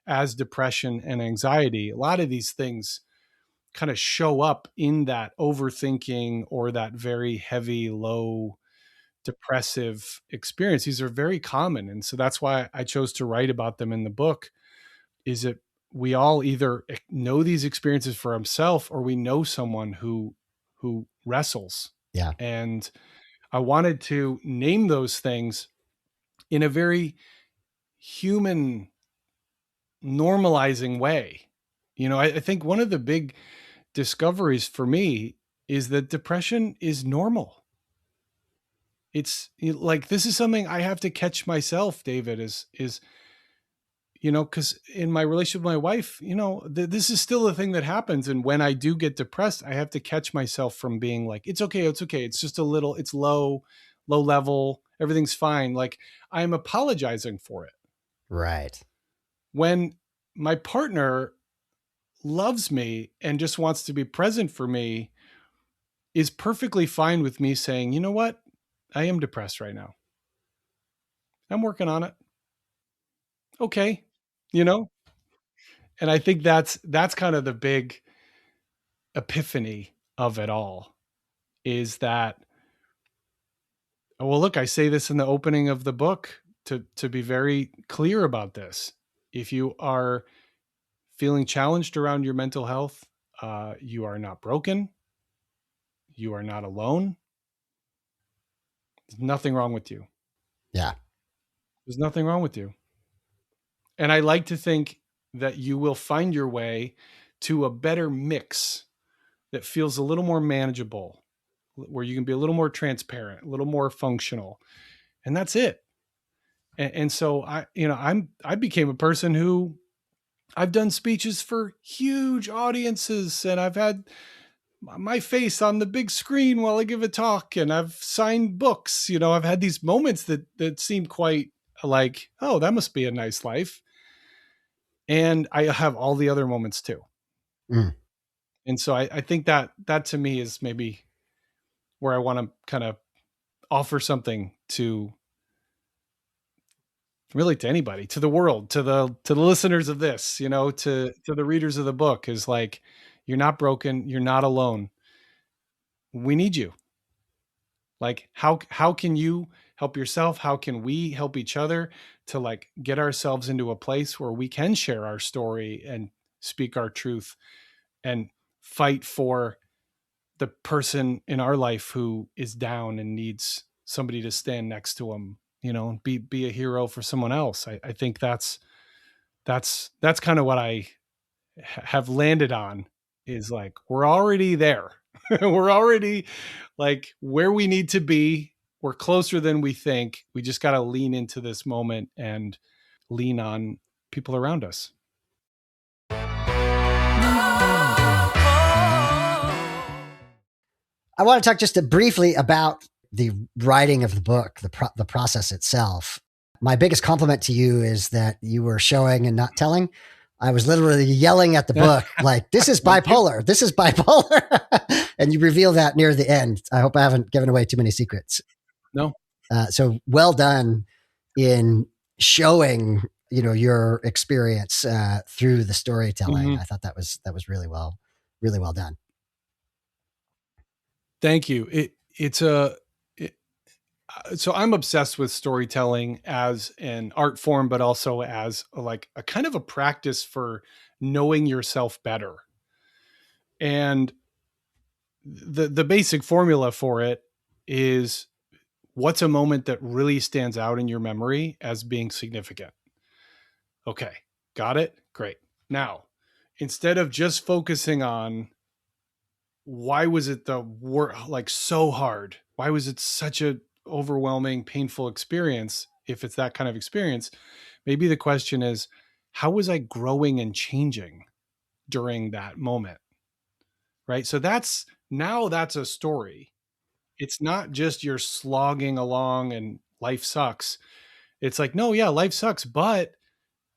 as depression and anxiety. A lot of these things kind of show up in that overthinking or that very heavy, low, depressive experience. These are very common. And so that's why I chose to write about them in the book, is that we all either know these experiences for himself or we know someone who wrestles. Yeah. And I wanted to name those things in a very human normalizing way. I think one of the big discoveries for me is that depression is normal. It's like, this is something I have to catch myself, David, is because in my relationship with my wife, this is still a thing that happens. And when I do get depressed, I have to catch myself from being like, it's okay. It's okay. It's just a little, it's low level. Everything's fine. Like, I'm apologizing for it. Right. When my partner loves me and just wants to be present for me, is perfectly fine with me saying, you know what? I am depressed right now. I'm working on it. Okay. You know? And I think that's kind of the big epiphany of it all, is that, well, look, I say this in the opening of the book to be very clear about this. If you are feeling challenged around your mental health, you are not broken. You are not alone. There's nothing wrong with you. Yeah. There's nothing wrong with you. And I like to think that you will find your way to a better mix that feels a little more manageable, where you can be a little more transparent, a little more functional. And that's it. And so I became a person who, I've done speeches for huge audiences, and I've had my face on the big screen while I give a talk, and I've signed books. I've had these moments that seem quite like, oh, that must be a nice life. And I have all the other moments too. Mm. And so I think that to me is maybe where I want to kind of offer something to, really, to anybody, to the world, to the listeners of this, to the readers of the book, is like, you're not broken. You're not alone. We need you. Like, how can you help yourself? How can we help each other to, like, get ourselves into a place where we can share our story and speak our truth and fight for the person in our life who is down and needs somebody to stand next to them, be a hero for someone else. I think that's kind of what I have landed on, is like, we're already there. We're already, like, where we need to be. We're closer than we think. We just got to lean into this moment and lean on people around us. I want to talk just briefly about the writing of the book, the process itself. My biggest compliment to you is that you were showing and not telling. I was literally yelling at the book, like, this is bipolar. This is bipolar. And you reveal that near the end. I hope I haven't given away too many secrets. No. So well done in showing, your experience through the storytelling. Mm-hmm. I thought that was really well done. Thank you. So I'm obsessed with storytelling as an art form, but also as like a kind of a practice for knowing yourself better. And the basic formula for it is, what's a moment that really stands out in your memory as being significant? Okay, got it? Great. Now, instead of just focusing on why was it like so hard? Why was it such a overwhelming, painful experience? If it's that kind of experience, maybe the question is, how was I growing and changing during that moment? Right? So that's a story. It's not just you're slogging along and life sucks. It's like, no, yeah, life sucks, but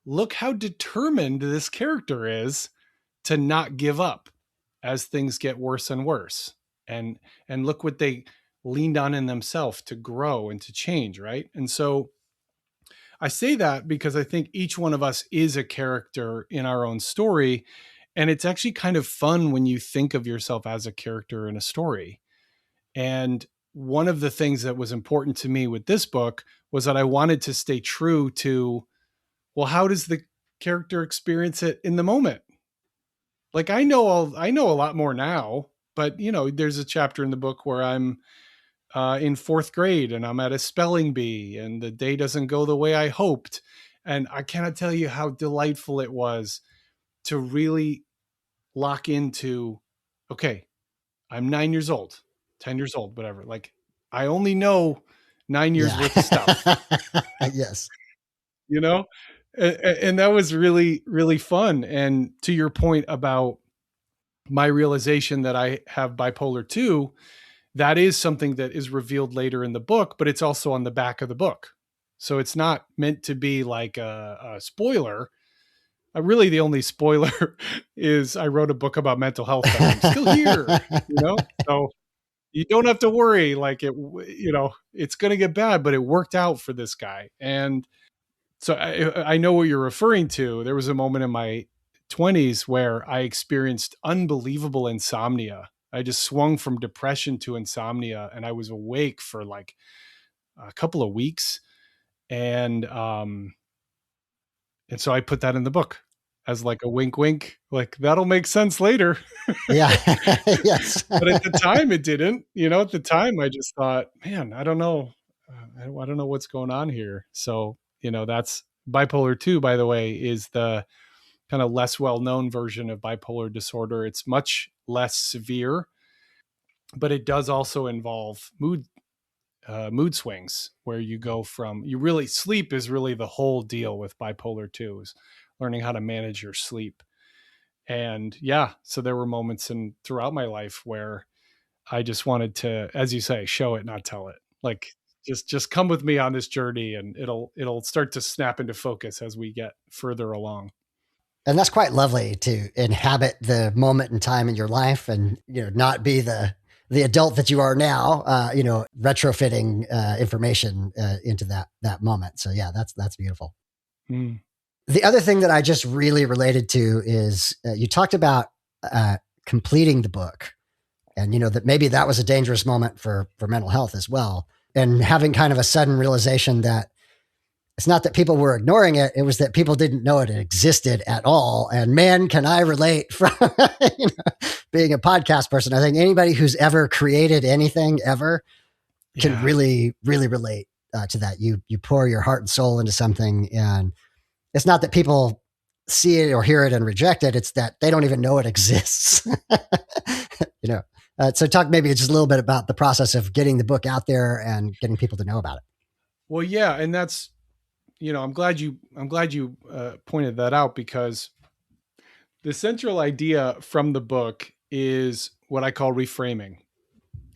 look how determined this character is to not give up as things get worse and worse. And look what they leaned on in themselves to grow and to change, right? And so I say that because I think each one of us is a character in our own story. And it's actually kind of fun when you think of yourself as a character in a story. And one of the things that was important to me with this book was that I wanted to stay true to, well, how does the character experience it in the moment? Like, I know a lot more now, but there's a chapter in the book where I'm in fourth grade and I'm at a spelling bee and the day doesn't go the way I hoped. And I cannot tell you how delightful it was to really lock into, okay, I'm 9 years old, 10 years old, whatever. Like, I only know 9 years Yeah. worth of stuff, Yes. you know? And that was really, really fun. And to your point about my realization that I have bipolar 2, that is something that is revealed later in the book, but it's also on the back of the book. So it's not meant to be like a spoiler. Really, the only spoiler is I wrote a book about mental health, but I'm still here, So you don't have to worry. Like it's going to get bad, but it worked out for this guy. And so I know what you're referring to. There was a moment in my 20s where I experienced unbelievable insomnia. I just swung from depression to insomnia, and I was awake for like a couple of weeks. And so I put that in the book as like a wink, wink, like that'll make sense later. Yeah. Yes. But at the time it didn't, at the time I just thought, man, I don't know. I don't know what's going on here. So, that's bipolar 2, by the way, is the kind of less well-known version of bipolar disorder. It's much less severe, but it does also involve mood swings where you go from sleep is really the whole deal with bipolar 2, is learning how to manage your sleep. And yeah, so there were moments throughout my life where I just wanted to, as you say, show it, not tell it. Like just come with me on this journey, and it'll start to snap into focus as we get further along. And that's quite lovely to inhabit the moment in time in your life, and not be the adult that you are now, retrofitting information into that moment. So yeah, that's beautiful. Mm. The other thing that I just really related to is you talked about completing the book, and that maybe that was a dangerous moment for mental health as well, and having kind of a sudden realization that it's not that people were ignoring it; it was that people didn't know it existed at all. And man, can I relate from being a podcast person? I think anybody who's ever created anything ever can really, really relate to that. You pour your heart and soul into something, and it's not that people see it or hear it and reject it. It's that they don't even know it exists. So talk maybe just a little bit about the process of getting the book out there and getting people to know about it. Well, yeah. And that's, I'm glad you pointed that out, because the central idea from the book is what I call reframing.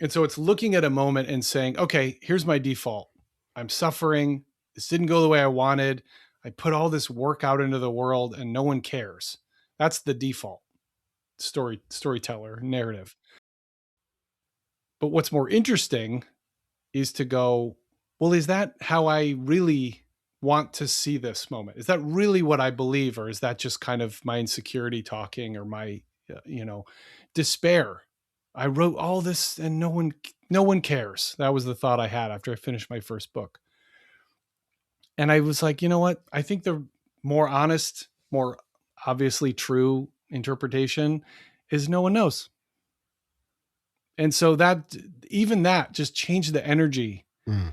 And so it's looking at a moment and saying, okay, here's my default. I'm suffering. This didn't go the way I wanted. I put all this work out into the world and no one cares. That's the default storyteller narrative. But what's more interesting is to go, well, is that how I really want to see this moment? Is that really what I believe? Or is that just kind of my insecurity talking, or my, despair? I wrote all this and no one cares. That was the thought I had after I finished my first book. And I was like, you know what? I think the more honest, more obviously true interpretation is no one knows. And so that just changed the energy. Mm.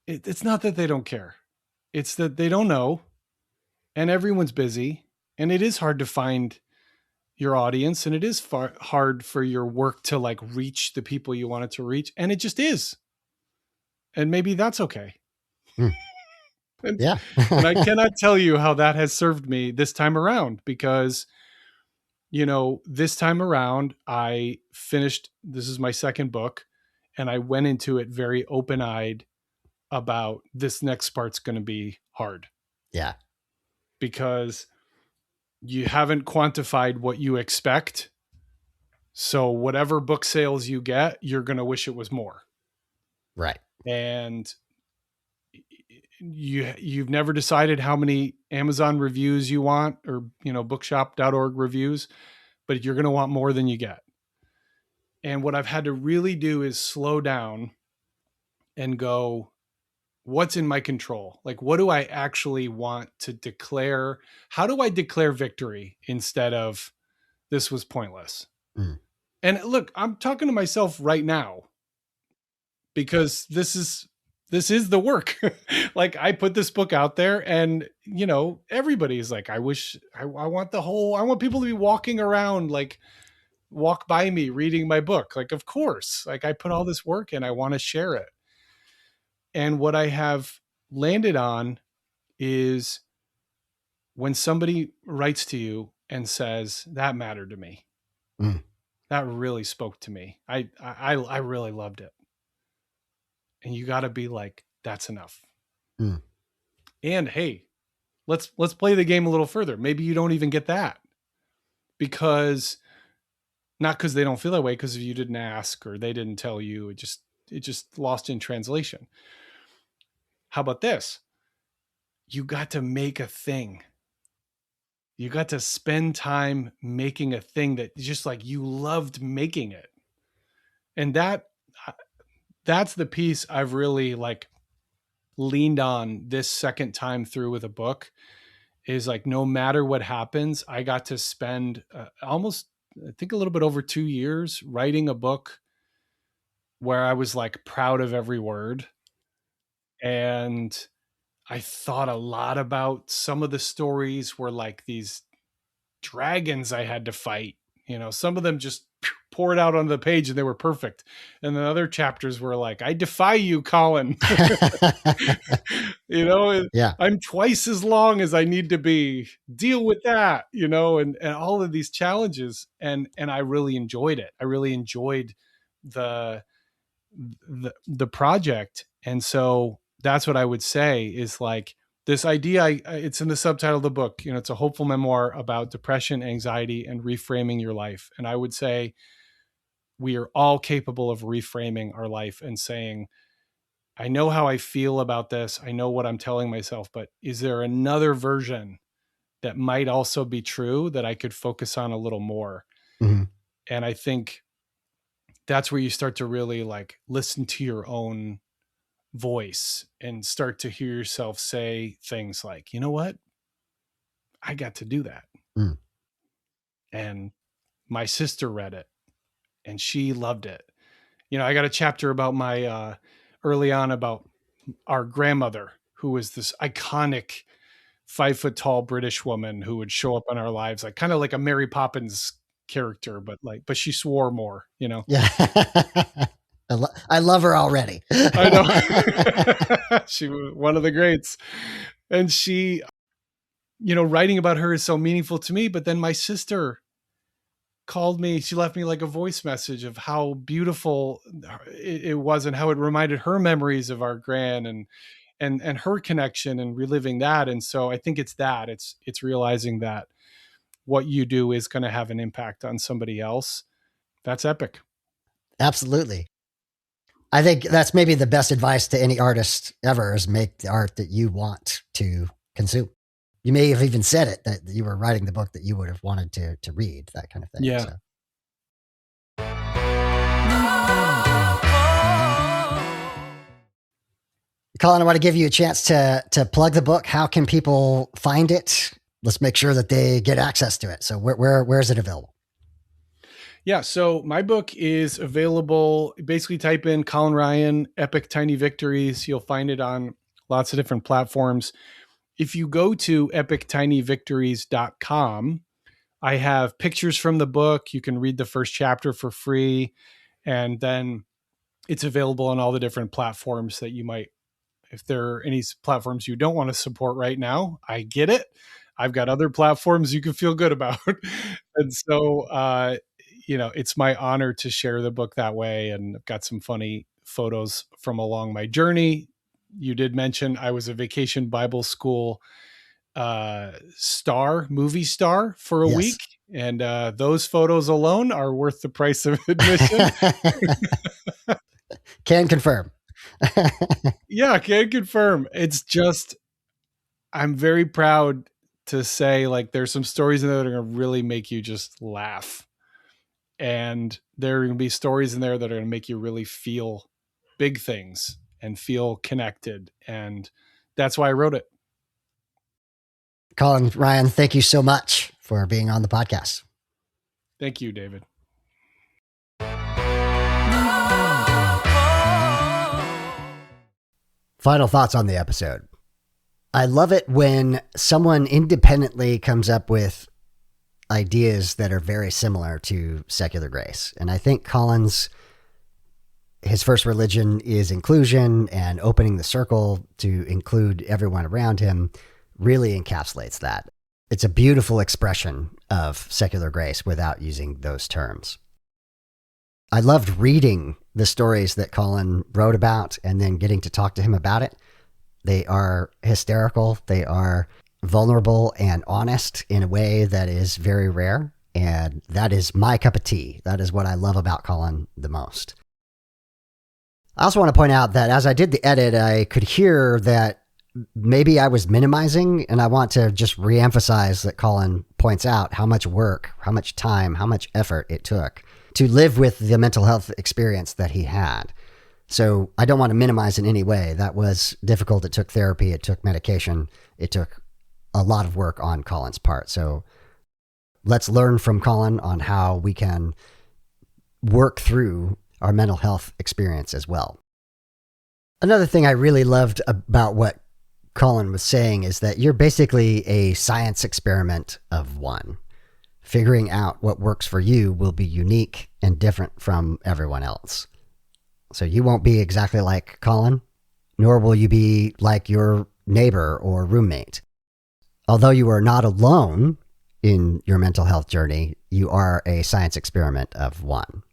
It's not that they don't care. It's that they don't know, and everyone's busy, and it is hard to find your audience, and it is hard for your work to like reach the people you want it to reach. And it just is. And maybe that's okay. Mm. And, yeah. And I cannot tell you how that has served me this time around, because, this time around I finished, this is my second book, and I went into it very open-eyed about this next part's going to be hard. Yeah. Because you haven't quantified what you expect. So whatever book sales you get, you're going to wish it was more. Right. And you've never decided how many Amazon reviews you want, or, bookshop.org reviews, but you're going to want more than you get. And what I've had to really do is slow down and go, what's in my control? Like, what do I actually want to declare? How do I declare victory instead of this was pointless? Mm. And look, I'm talking to myself right now, because this is this is the work. Like, I put this book out there, and everybody's like, I want people to be walking around, like, walk by me reading my book. Like, of course, like, I put all this work in, I want to share it. And what I have landed on is when somebody writes to you and says, that mattered to me. That really spoke to me. I really loved it. And you got to be like, that's enough. And hey, let's play the game a little further. Maybe you don't even get that, because not because they don't feel that way, because if you didn't ask or they didn't tell you, it just lost in translation. How about this? You got to make a thing. You got to spend time making a thing that just, like, you loved making it. And that's the piece I've really, like, leaned on this second time through with a book, is like, no matter what happens, I got to spend almost, I think, a little bit over 2 years writing a book where I was, like, proud of every word. And I thought a lot about some of the stories were like these dragons I had to fight. Some of them just poured out on the page and they were perfect. And then other chapters were like, I defy you, Colin. Yeah. I'm twice as long as I need to be. Deal with that, and all of these challenges. And I really enjoyed it. I really enjoyed the project. And so that's what I would say is, like, this idea, it's in the subtitle of the book, it's a hopeful memoir about depression, anxiety, and reframing your life. And I would say we are all capable of reframing our life and saying, I know how I feel about this. I know what I'm telling myself, but is there another version that might also be true that I could focus on a little more? Mm-hmm. And I think that's where you start to really, like, listen to your own voice and start to hear yourself say things like, you know what? I got to do that. And my sister read it and she loved it. I got a chapter about my, early on, about our grandmother, who was this iconic 5 foot tall British woman who would show up in our lives, like, kind of like a Mary Poppins character, but she swore more, Yeah. I love her already. I know. She was one of the greats. And she, writing about her is so meaningful to me. But then my sister called me. She left me, like, a voice message of how beautiful it was and how it reminded her memories of our gran and her connection and reliving that. And so I think it's realizing that what you do is going to have an impact on somebody else. That's epic. Absolutely. I think that's maybe the best advice to any artist ever, is make the art that you want to consume. You may have even said it, that you were writing the book that you would have wanted to read, that kind of thing. Yeah. So. Colin, I want to give you a chance to plug the book. How can people find it? Let's make sure that they get access to it. So where is it available? Yeah, so my book is available. Basically, type in Colin Ryan, Epic Tiny Victories. You'll find it on lots of different platforms. If you go to epictinyvictories.com, I have pictures from the book. You can read the first chapter for free. And then it's available on all the different platforms that you might, if there are any platforms you don't want to support right now, I get it. I've got other platforms you can feel good about. And so, it's my honor to share the book that way. And I've got some funny photos from along my journey. You did mention I was a Vacation Bible School movie star for a week. And those photos alone are worth the price of admission. Can confirm. Yeah, can confirm. It's just, I'm very proud to say, like, there's some stories in there that are going to really make you just laugh. And there are going to be stories in there that are going to make you really feel big things and feel connected. And that's why I wrote it. Colin Ryan, thank you so much for being on the podcast. Thank you, David. Final thoughts on the episode. I love it when someone independently comes up with ideas that are very similar to secular grace. And I think his first religion is inclusion, and opening the circle to include everyone around him really encapsulates that. It's a beautiful expression of secular grace without using those terms. I loved reading the stories that Colin wrote about and then getting to talk to him about it. They are hysterical. They are vulnerable and honest in a way that is very rare. And that is my cup of tea. That is what I love about Colin the most. I also want to point out that as I did the edit, I could hear that maybe I was minimizing, and I want to just reemphasize that Colin points out how much work, how much time, how much effort it took to live with the mental health experience that he had. So I don't want to minimize in any way. That was difficult. It took therapy. It took medication. It took a lot of work on Colin's part. So let's learn from Colin on how we can work through our mental health experience as well. Another thing I really loved about what Colin was saying is that you're basically a science experiment of one. Figuring out what works for you will be unique and different from everyone else. So you won't be exactly like Colin, nor will you be like your neighbor or roommate. Although you are not alone in your mental health journey, you are a science experiment of one.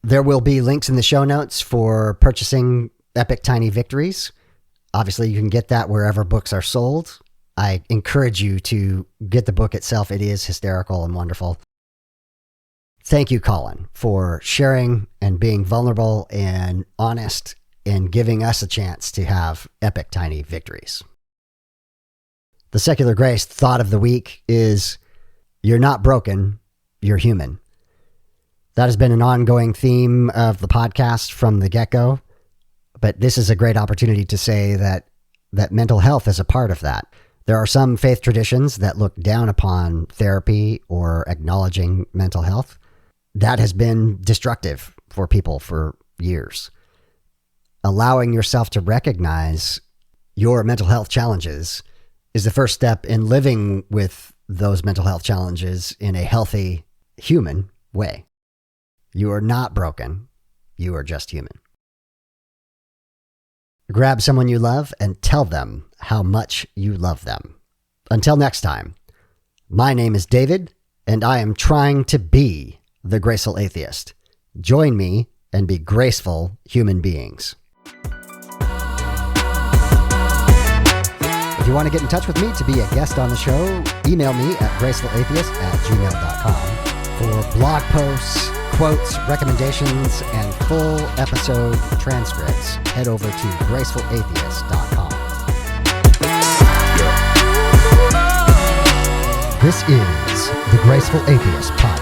There will be links in the show notes for purchasing Epic Tiny Victories. Obviously, you can get that wherever books are sold. I encourage you to get the book itself. It is hysterical and wonderful. Thank you, Colin, for sharing and being vulnerable and honest and giving us a chance to have epic tiny victories. The secular grace thought of the week is, you're not broken, you're human. That has been an ongoing theme of the podcast from the get-go, but this is a great opportunity to say that mental health is a part of that. There are some faith traditions that look down upon therapy or acknowledging mental health. That has been destructive for people for years. Allowing yourself to recognize your mental health challenges is the first step in living with those mental health challenges in a healthy, human way. You are not broken. You are just human. Grab someone you love and tell them how much you love them. Until next time, my name is David, and I am trying to be the Graceful Atheist. Join me and be graceful human beings. If you want to get in touch with me to be a guest on the show, email me at gracefulatheist@gmail.com. For blog posts, quotes, recommendations, and full episode transcripts, head over to gracefulatheist.com. This is the Graceful Atheist Podcast.